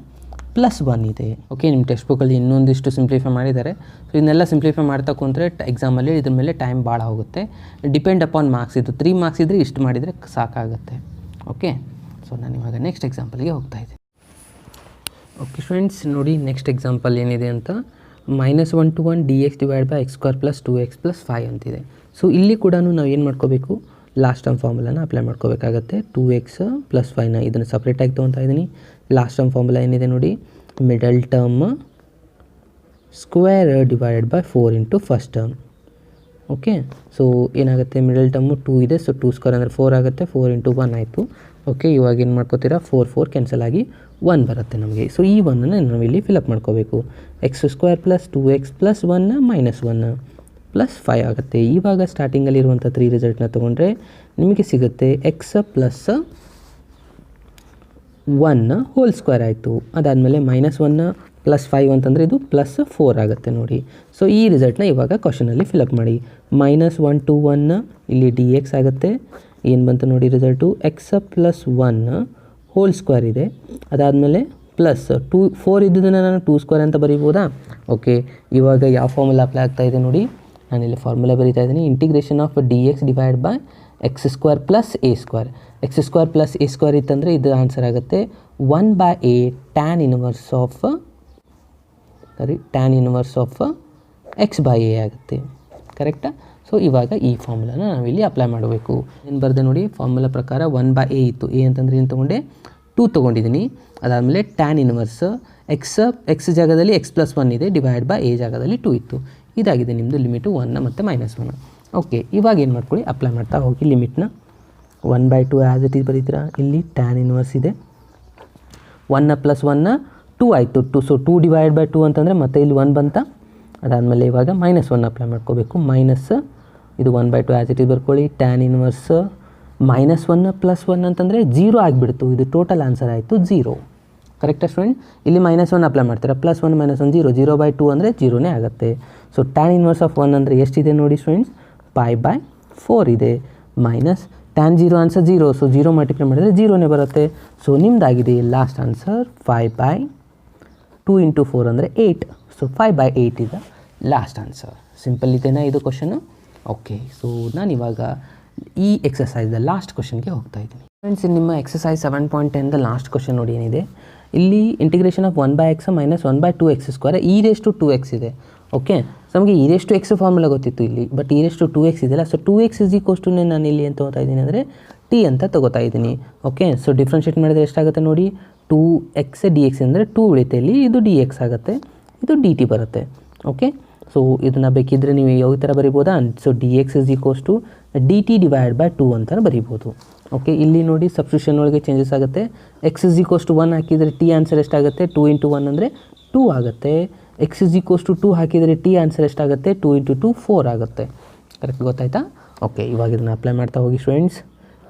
ಪ್ಲಸ್ 1 ಇದೆ. ಓಕೆ, ನಿಮ್ಮ ಟೆಕ್ಸ್ಟ್ ಬುಕ್ಕಲ್ಲಿ ಇನ್ನೊಂದಿಷ್ಟು ಸಿಂಪ್ಲಿಫೈ ಮಾಡಿದ್ದಾರೆ. ಸೊ ಇದನ್ನೆಲ್ಲ ಸಿಂಪ್ಲಿಫೈ ಮಾಡ್ತಾ ಕೂತ್ರೆ ಎಕ್ಸಾಮಲ್ಲಿ ಇದ್ರ ಮೇಲೆ ಟೈಮ್ ಭಾಳ ಹೋಗುತ್ತೆ. ಡಿಪೆಂಡ್ ಅಪಾನ್ ಮಾರ್ಕ್ಸ್, ಇದು 3 ಮಾರ್ಕ್ಸ್ ಇದ್ದರೆ ಇಷ್ಟು ಮಾಡಿದರೆ ಸಾಕಾಗುತ್ತೆ. ಓಕೆ, ಸೊ ನಾನು ಇವಾಗ ನೆಕ್ಸ್ಟ್ ಎಕ್ಸಾಂಪಲ್ಗೆ ಹೋಗ್ತಾ ಇದ್ದೀನಿ. ಓಕೆ ಫ್ರೆಂಡ್ಸ್, ನೋಡಿ ನೆಕ್ಸ್ಟ್ ಎಕ್ಸಾಂಪಲ್ ಏನಿದೆ ಅಂತ, -1 to 1 dx divide by x² plus 2x plus 5 ಅಂತಿದೆ. ಸೊ ಇಲ್ಲಿ ಕೂಡ ನಾವು ಏನು ಮಾಡ್ಕೋಬೇಕು, ಲಾಸ್ಟ್ ಟರ್ಮ್ ಫಾರ್ಮುಲಾನ ಅಪ್ಲೈ ಮಾಡ್ಕೋಬೇಕಾಗತ್ತೆ. 2x ಪ್ಲಸ್ 5ನ ಇದನ್ನು ಸಪ್ರೇಟಾಗಿ ತೊಗೊತಾ ಇದ್ದೀನಿ. ಲಾಸ್ಟ್ ಟರ್ಮ್ ಫಾರ್ಮುಲಾ ಏನಿದೆ ನೋಡಿ, middle term square divided by 4 into first term. Okay, so ಏನಾಗುತ್ತೆ, ಮಿಡಲ್ ಟರ್ಮು 2 ಇದೆ, ಸೊ 2 ಸ್ಕ್ವೇರ್ ಅಂದರೆ 4 ಆಗುತ್ತೆ, 4 ಇಂಟು 1 ಆಯಿತು. ಓಕೆ, ಇವಾಗ ಏನು ಮಾಡ್ಕೋತೀರಾ, 4 ಕ್ಯಾನ್ಸಲ್ ಆಗಿ 1 ಬರುತ್ತೆ ನಮಗೆ. ಸೊ ಈ 1ಅನ್ನು ನಾವಿಲ್ಲಿ ಫಿಲಪ್ ಮಾಡ್ಕೋಬೇಕು. x² plus 2x plus 1 minus 1 plus 5 ಆಗುತ್ತೆ. ಇವಾಗ ಸ್ಟಾರ್ಟಿಂಗಲ್ಲಿರುವಂಥ 3 ರಿಸಲ್ಟ್ನ ತೊಗೊಂಡ್ರೆ ನಿಮಗೆ ಸಿಗುತ್ತೆ x ಪ್ಲಸ್ 1 ಹೋಲ್ ಸ್ಕ್ವೇರ್ ಆಯಿತು. ಅದಾದಮೇಲೆ -1 +5 ಅಂತಂದರೆ ಇದು +4 ಆಗುತ್ತೆ ನೋಡಿ. ಸೊ ಈ ರಿಸಲ್ಟ್ನ ಇವಾಗ ಕ್ವಶನಲ್ಲಿ ಫಿಲಪ್ ಮಾಡಿ. -1 to 1 ಇಲ್ಲಿ dx ಆಗುತ್ತೆ. ಏನು ಬಂತು ನೋಡಿ ರಿಸಲ್ಟು x + 1 ಹೋಲ್ ಸ್ಕ್ವೇರ್ ಇದೆ. ಅದಾದಮೇಲೆ +2 4 ಇದ್ದುದನ್ನು ನಾನು 2² ಅಂತ ಬರೀಬೋದಾ? ಓಕೆ, ಇವಾಗ ಯಾವ ಫಾರ್ಮುಲಾ ಅಪ್ಲೈ ಆಗ್ತಾ ಇದೆ ನೋಡಿ. ನಾನಿಲ್ಲಿ ಫಾರ್ಮುಲಾ ಬರೀತಾ ಇದ್ದೀನಿ. Integration of dx divide by x² + a². x² + a² ಇತ್ತಂದರೆ ಇದು ಆನ್ಸರ್ ಆಗುತ್ತೆ 1/a tan inverse of x/a ಆಗುತ್ತೆ. ಕರೆಕ್ಟಾ? ಸೊ ಇವಾಗ ಈ ಫಾರ್ಮುಲಾನ ನಾವಿಲ್ಲಿ ಅಪ್ಲೈ ಮಾಡಬೇಕು. ಏನು ಬರೆದೆ ನೋಡಿ, ಫಾರ್ಮುಲಾ ಪ್ರಕಾರ 1/a ಇತ್ತು. a ಅಂತಂದರೆ ಏನು ತೊಗೊಂಡೆ? 2 ತೊಗೊಂಡಿದ್ದೀನಿ. ಅದಾದಮೇಲೆ ಟ್ಯಾನ್ ಇನ್ವರ್ಸ್ ಎಕ್ಸ್ ಜಾಗದಲ್ಲಿ x + 1 ಇದೆ, ಡಿವೈಡ್ ಬೈ a ಜಾಗದಲ್ಲಿ 2 ಇತ್ತು. ಇದಾಗಿದೆ ನಿಮ್ಮದು ಲಿಮಿಟು 1 ಮತ್ತು -1. ಓಕೆ, ಇವಾಗ ಏನು ಮಾಡ್ಕೊಳ್ಳಿ, ಅಪ್ಲೈ ಮಾಡ್ತಾ ಹೋಗಿ ಲಿಮಿಟ್ನ. 1/2 ಆ್ಯಸ್ ಇಟ್ ಈಸ್ ಬರೀತೀರಾ. ಇಲ್ಲಿ ಟ್ಯಾನ್ ಇನ್ವರ್ಸ್ ಇದೆ. 1 + 1 2 ಆಯಿತು. 2 ಸೊ 2 ಡಿವೈಡ್ ಬೈ 2 ಅಂತಂದರೆ ಮತ್ತೆ ಇಲ್ಲಿ 1 ಬಂತ. ಅದಾದಮೇಲೆ ಇವಾಗ -1 ಅಪ್ಲೈ ಮಾಡ್ಕೋಬೇಕು. ಇದು 1/2 ಆ್ಯಸ್ ಇಟ್ ಈಸ್ ಬರ್ಕೊಳ್ಳಿ. ಟ್ಯಾನ್ ಇನ್ವರ್ಸ್ -1 + 1 ಅಂತಂದರೆ 0 ಆಗಿಬಿಡ್ತು. ಇದು ಟೋಟಲ್ ಆನ್ಸರ್ ಆಯಿತು 0. ಕರೆಕ್ಟಾ ಸ್ಟೂಡೆಂಟ್? ಇಲ್ಲಿ -1 ಅಪ್ಲೈ ಮಾಡ್ತೀರಾ. +1 - 1 0, 0/2 ಅಂದರೆ 0ನೇ ಆಗುತ್ತೆ. ಸೊ ಟ್ಯಾನ್ ಇನ್ವರ್ಸ್ ಆಫ್ 1 ಅಂದರೆ ಎಷ್ಟಿದೆ ನೋಡಿ ಸ್ಟೂಡೆಂಟ್ಸ್? π/4 ಇದೆ. Minus tan 0 answer 0, so 0 multiply ಮಾಡಿದರೆ 0ನೇ ಬರುತ್ತೆ. ಸೊ ನಿಮ್ಮದಾಗಿದೆ ಲಾಸ್ಟ್ ಆನ್ಸರ್ 5/2 × 4 ಅಂದರೆ 8. ಸೊ 5/8 ಇದೆ ಲಾಸ್ಟ್ ಆನ್ಸರ್. ಸಿಂಪಲ್ ಇದೆನಾ ಇದು ಕ್ವಶನು? ಓಕೆ, ಸೊ ನಾನಿವಾಗ ಈ ಎಕ್ಸಸೈಸ್ದ ಲಾಸ್ಟ್ ಕ್ವಶನ್ಗೆ ಹೋಗ್ತಾ ಇದ್ದೀನಿ. ಫ್ರೆಂಡ್ಸ್, ನಿಮ್ಮ ಎಕ್ಸಸೈಸ್ 7.10ದ ಲಾಸ್ಟ್ ಕ್ವಶನ್ ನೋಡಿ ಏನಿದೆ. ಇಲ್ಲಿ integration of 1/x - 1/2x² e⁻²x ಇದೆ. ಓಕೆ, ಸೊ ನಮಗೆ e⁻x ಫಾರ್ಮುಲಾ ಗೊತ್ತಿತ್ತು ಇಲ್ಲಿ, ಬಟ್ e⁻2x ಇದೆಯಲ್ಲ. ಸೊ 2x = ನಾನು ಇಲ್ಲಿ ಏನು ತೊಗೋತಾ ಇದ್ದೀನಿ ಅಂದರೆ t ಅಂತ ತೊಗೋತಾ ಇದ್ದೀನಿ. ಓಕೆ, ಸೊ ಡಿಫ್ರೆನ್ಷಿಯೇಟ್ ಮಾಡಿದರೆ ಎಷ್ಟಾಗುತ್ತೆ ನೋಡಿ, 2x dx ಅಂದರೆ 2 ಉಳಿತೆ, ಇಲ್ಲಿ ಇದು dx ಆಗುತ್ತೆ, ಇದು dt ಬರುತ್ತೆ. ಓಕೆ, ಸೊ ಇದನ್ನು ಬೇಕಿದ್ದರೆ ನೀವು ಯಾವ ಥರ ಬರಿಬೋದಾ? So dx = dt divide by 2 ಅಂತ ಬರಿಬೋದು. ಓಕೆ, ಇಲ್ಲಿ ನೋಡಿ ಸಬ್ಸ್ಟಿಟ್ಯೂಷನ್ ಒಳಗೆ ಚೇಂಜಸ್ ಆಗುತ್ತೆ. x = 1 ಹಾಕಿದರೆ t ಆನ್ಸರ್ ಎಷ್ಟಾಗುತ್ತೆ? 2 × 1 ಅಂದರೆ 2 ಆಗುತ್ತೆ. x = 2 ಹಾಕಿದರೆ t ಆನ್ಸರ್ ಎಷ್ಟಾಗುತ್ತೆ? 2 × 2 4 ಆಗುತ್ತೆ. ಕರೆಕ್ಟ್ ಗೊತ್ತಾಯ್ತಾ? ಓಕೆ, ಇವಾಗ ಇದನ್ನು ಅಪ್ಲೈ ಮಾಡ್ತಾ ಹೋಗಿ ಸ್ಟೂಡೆಂಟ್ಸ್.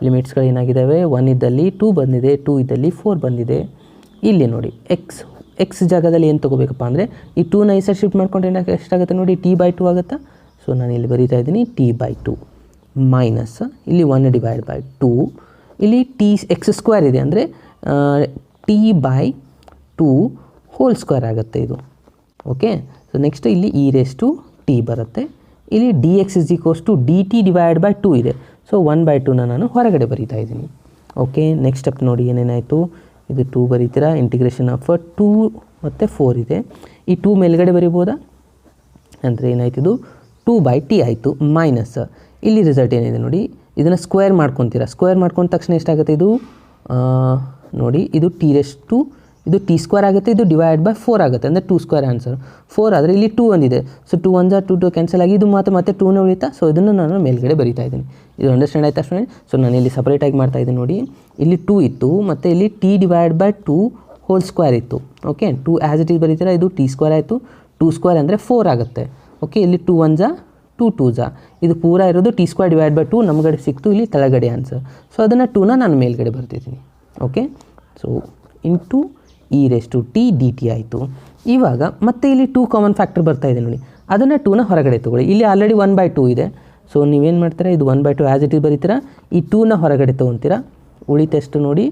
ಲಿಮಿಟ್ಸ್ಗಳು ಏನಾಗಿದ್ದಾವೆ? 1 ಇದ್ದಲ್ಲಿ 2 ಬಂದಿದೆ, 2 ಇದ್ದಲ್ಲಿ 4 ಬಂದಿದೆ. ಇಲ್ಲಿ ನೋಡಿ ಎಕ್ಸ್ ಜಾಗದಲ್ಲಿ ಏನು ತೊಗೋಬೇಕಪ್ಪ ಅಂದರೆ ಈ 2ನ ಈ ಸೈಡ್ ಶಿಫ್ಟ್ ಮಾಡ್ಕೊಂಡ್ರೆ ಎಷ್ಟಾಗುತ್ತೆ ನೋಡಿ? t/2 ಆಗುತ್ತಾ? ಸೊ ನಾನು ಇಲ್ಲಿ ಬರೀತಾ ಇದ್ದೀನಿ t/2 ಮೈನಸ್ ಇಲ್ಲಿ 1 ಡಿವೈಡ್ ಬೈ 2. ಇಲ್ಲಿ x² ಇದೆ ಅಂದರೆ t/2 ಹೋಲ್ ಸ್ಕ್ವೇರ್ ಆಗುತ್ತೆ ಇದು. ಓಕೆ, ಸೊ ನೆಕ್ಸ್ಟ್ ಇಲ್ಲಿ e⁻t ಬರುತ್ತೆ. ಇಲ್ಲಿ dx = dt ಡಿವೈಡ್ ಬೈ 2 ಇದೆ. ಸೊ 1/2ನ ನಾನು ಹೊರಗಡೆ ಬರೀತಾ ಇದ್ದೀನಿ. ಓಕೆ, ನೆಕ್ಸ್ಟ್ ಸ್ಟೆಪ್ ನೋಡಿ ಏನೇನಾಯಿತು. ಇದು 2 ಬರೀತೀರಾ. ಇಂಟಿಗ್ರೇಷನ್ ಆಫ್ 2 ಮತ್ತು 4 ಇದೆ. ಈ 2 ಮೇಲ್ಗಡೆ ಬರಿಬೋದಾ? ಅಂದರೆ ಏನಾಯ್ತು, ಇದು 2/t ಆಯಿತು. ಮೈನಸ್ ಇಲ್ಲಿ ರಿಸಲ್ಟ್ ಏನಿದೆ ನೋಡಿ, ಇದನ್ನು ಸ್ಕ್ವೇರ್ ಮಾಡ್ಕೊತೀರಾ. ಸ್ಕ್ವೇರ್ ಮಾಡ್ಕೊಂಡ ತಕ್ಷಣ ಎಷ್ಟಾಗುತ್ತೆ? ಇದು ನೋಡಿ, ಇದು ಇದು t² ಆಗುತ್ತೆ, ಇದು ಡಿವೈಡ್ ಬೈ 4 ಆಗುತ್ತೆ, ಅಂದರೆ 2² ಆನ್ಸರ್. 4 ಆದರೆ ಇಲ್ಲಿ 2 ಒಂದಿದೆ. ಸೊ 2 1 2 ಕ್ಯಾನ್ಸಲ್ ಆಗಿ ಇದು ಮತ್ತೆ 2ನೇ ಉಳಿತಾ. ಸೊ ಇದನ್ನು ನಾನು ಮೇಲ್ಗಡೆ ಬರೀತಾ ಇದ್ದೀನಿ. ಇದು ಅಂಡರ್ಸ್ಟ್ಯಾಂಡ್ ಆಯಿತಾ ಸ್ಟೂಡೆಂಟ್? ಸೊ ನಾನು ಇಲ್ಲಿ ಸಪ್ರೇಟಾಗಿ ಮಾಡ್ತಾ ಇದ್ದೀನಿ ನೋಡಿ. ಇಲ್ಲಿ 2 ಇತ್ತು ಮತ್ತು ಇಲ್ಲಿ t divide by 2 whole square ಇತ್ತು. ಓಕೆ, 2 ಆ್ಯಸ್ ಇಟ್ ಈಸ್ ಬರೀತೀರಾ. ಇದು t² ಆಯಿತು. 2² ಅಂದರೆ 4 ಆಗುತ್ತೆ. ಓಕೆ, ಇಲ್ಲಿ 2 1 2 2 ಇದು ಪೂರ ಇರೋದು t² ಡಿವೈಡ್ ಬೈ 2 ನಮಗಡೆ ಸಿಕ್ತು. ಇಲ್ಲಿ ಕೆಳಗಡೆ ಆನ್ಸರ್. ಸೊ ಅದನ್ನು 2ನ ನಾನು ಮೇಲ್ಗಡೆ ಬರ್ತಿದ್ದೀನಿ. Okay, so into e⁻t dt ಆಯಿತು. ಇವಾಗ ಮತ್ತೆ ಇಲ್ಲಿ 2 ಕಾಮನ್ ಫ್ಯಾಕ್ಟರ್ ಬರ್ತಾ ಇದೆ ನೋಡಿ, ಅದನ್ನು 2ನ ಹೊರಗಡೆ ತೊಗೊಳ್ಳಿ. ಇಲ್ಲಿ ಆಲ್ರೆಡಿ 1/2 ಇದೆ. ಸೊ ನೀವೇನು ಮಾಡ್ತೀರಾ, ಇದು 1/2 ಆ್ಯಸ್ ಇಟ್ ಈಸ್ ಬರೀತೀರಾ. ಈ 2ನ ಹೊರಗಡೆ ತೊಗೊತೀರಾ. ಉಳಿತೆಷ್ಟು ನೋಡಿ,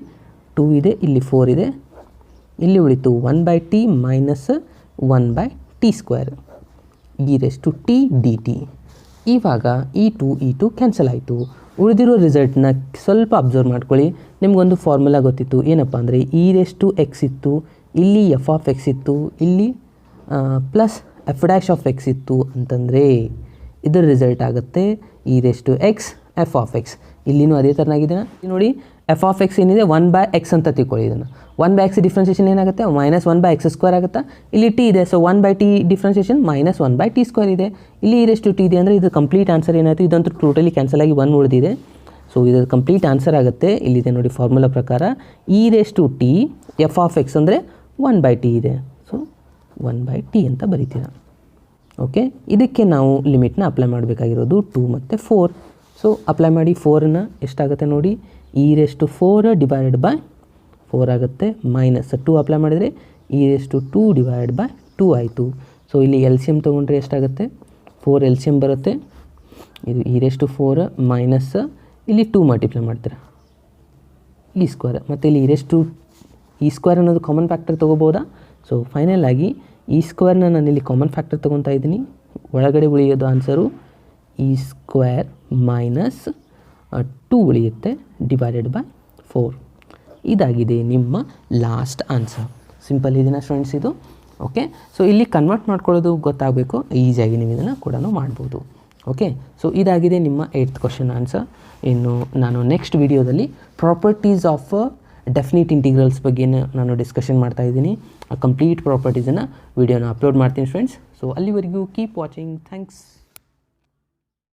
2 ಇದೆ, ಇಲ್ಲಿ 4 ಇದೆ, ಇಲ್ಲಿ ಉಳಿತು 1/t minus 1/t² e⁻t dt. ಇವಾಗ ಈ 2 ಕ್ಯಾನ್ಸಲ್ ಆಯಿತು. ಉಳಿದಿರೋ ರಿಸಲ್ಟ್ನ ಸ್ವಲ್ಪ ಅಬ್ಸರ್ವ್ ಮಾಡ್ಕೊಳ್ಳಿ. ನಿಮಗೊಂದು ಫಾರ್ಮುಲಾ ಗೊತ್ತಿತ್ತು, ಏನಪ್ಪ ಅಂದರೆ e⁻x ಇತ್ತು, ಇಲ್ಲಿ f(x) ಇತ್ತು, ಇಲ್ಲಿ ಪ್ಲಸ್ f'(x) ಇತ್ತು ಅಂತಂದರೆ ಇದರ ರಿಸಲ್ಟ್ ಆಗುತ್ತೆ e⁻x f(x). ಇಲ್ಲಿನೂ ಅದೇ ಥರನಾಗಿದೆ ನೋಡಿ. f(x) ಏನಿದೆ 1/x ಅಂತ ತಿಳ್ಕೊಳ್ಳಿ. ಇದನ್ನು 1/x ಡಿಫ್ರೆನ್ಸಿಯೇಷನ್ ಏನಾಗುತ್ತೆ? -1/x² ಆಗುತ್ತಾ. ಇಲ್ಲಿ t ಇದೆ, ಸೊ 1/t ಡಿಫ್ರೆನ್ಸಿಯೇಷನ್ -1/t² ಇದೆ. ಇಲ್ಲಿ e⁻t ಇದೆ ಅಂದರೆ ಇದು ಕಂಪ್ಲೀಟ್ ಆನ್ಸರ್ ಏನಾಯಿತು? ಇದಂತೂ ಟೋಟಲಿ ಕ್ಯಾನ್ಸಲ್ ಆಗಿ 1 ಉಳಿದಿದೆ. ಸೊ ಇದು ಕಂಪ್ಲೀಟ್ ಆನ್ಸರ್ ಆಗುತ್ತೆ. ಇಲ್ಲಿದೆ ನೋಡಿ ಫಾರ್ಮುಲಾ ಪ್ರಕಾರ e⁻t f(x) ಅಂದರೆ 1/t ಇದೆ. ಸೊ 1/t ಅಂತ ಬರಿತೀರ. ಓಕೆ, ಇದಕ್ಕೆ ನಾವು ಲಿಮಿಟ್ನ ಅಪ್ಲೈ ಮಾಡಬೇಕಾಗಿರೋದು 2 ಮತ್ತು 4. ಸೊ ಅಪ್ಲೈ ಮಾಡಿ. 4ನ ಎಷ್ಟಾಗುತ್ತೆ ನೋಡಿ, e⁻4 ಡಿವೈಡೆಡ್ ಬೈ 4 ಆಗುತ್ತೆ. ಮೈನಸ್ 2 ಅಪ್ಲೈ ಮಾಡಿದರೆ e⁻² ಡಿವೈಡ್ ಬೈ 2 ಆಯಿತು. ಸೊ ಇಲ್ಲಿ ಎಲ್ ಸಿ ಎಮ್ ತೊಗೊಂಡ್ರೆ ಎಷ್ಟಾಗುತ್ತೆ, 4 ಎಲ್ ಸಿ ಎಮ್ ಬರುತ್ತೆ. ಇದು e⁻⁴ ಮೈನಸ್ ಇಲ್ಲಿ 2 ಮಲ್ಟಿಪ್ಲೈ ಮಾಡ್ತೀರಾ e² ಮತ್ತು ಇಲ್ಲಿ e² ಅನ್ನೋದು ಕಾಮನ್ ಫ್ಯಾಕ್ಟರ್ ತೊಗೋಬೋದಾ. ಸೊ ಫೈನಲ್ ಆಗಿ e² ನಾನು ಇಲ್ಲಿ ಕಾಮನ್ ಫ್ಯಾಕ್ಟರ್ ತೊಗೊತಾ ಇದ್ದೀನಿ. ಒಳಗಡೆ ಉಳಿಯೋದು ಆನ್ಸರು e² ಮೈನಸ್ 2 ಉಳಿಯುತ್ತೆ ಡಿವೈಡೆಡ್ ಬೈ 4. ಇದಾಗಿದೆ ನಿಮ್ಮ ಲಾಸ್ಟ್ ಆನ್ಸರ್. ಸಿಂಪಲ್ ಇದನ್ನ ಸ್ಟೂಡೆಂಟ್ಸ್ ಇದು. ಓಕೆ, ಸೊ ಇಲ್ಲಿ ಕನ್ವರ್ಟ್ ಮಾಡ್ಕೊಳ್ಳೋದು ಗೊತ್ತಾಗಬೇಕು, ಈಸಿಯಾಗಿ ನೀವು ಇದನ್ನು ಕೂಡ ಮಾಡ್ಬೋದು. ಓಕೆ, ಸೊ ಇದಾಗಿದೆ ನಿಮ್ಮ 8th ಕ್ವಶನ್ ಆನ್ಸರ್. ಇನ್ನು ನಾನು ನೆಕ್ಸ್ಟ್ ವಿಡಿಯೋದಲ್ಲಿ ಪ್ರಾಪರ್ಟೀಸ್ ಆಫ್ ಡೆಫಿನಿಟ್ ಇಂಟಿಗ್ರಲ್ಸ್ ಬಗ್ಗೆ ನಾನು ಡಿಸ್ಕಷನ್ ಮಾಡ್ತಾ ಇದ್ದೀನಿ. ಆ ಕಂಪ್ಲೀಟ್ ಪ್ರಾಪರ್ಟೀಸನ್ನು ವಿಡಿಯೋನ ಅಪ್ಲೋಡ್ ಮಾಡ್ತೀನಿ ಫ್ರೆಂಡ್ಸ್. ಸೊ ಅಲ್ಲಿವರೆಗೂ ಕೀಪ್ ವಾಚಿಂಗ್. ಥ್ಯಾಂಕ್ಸ್.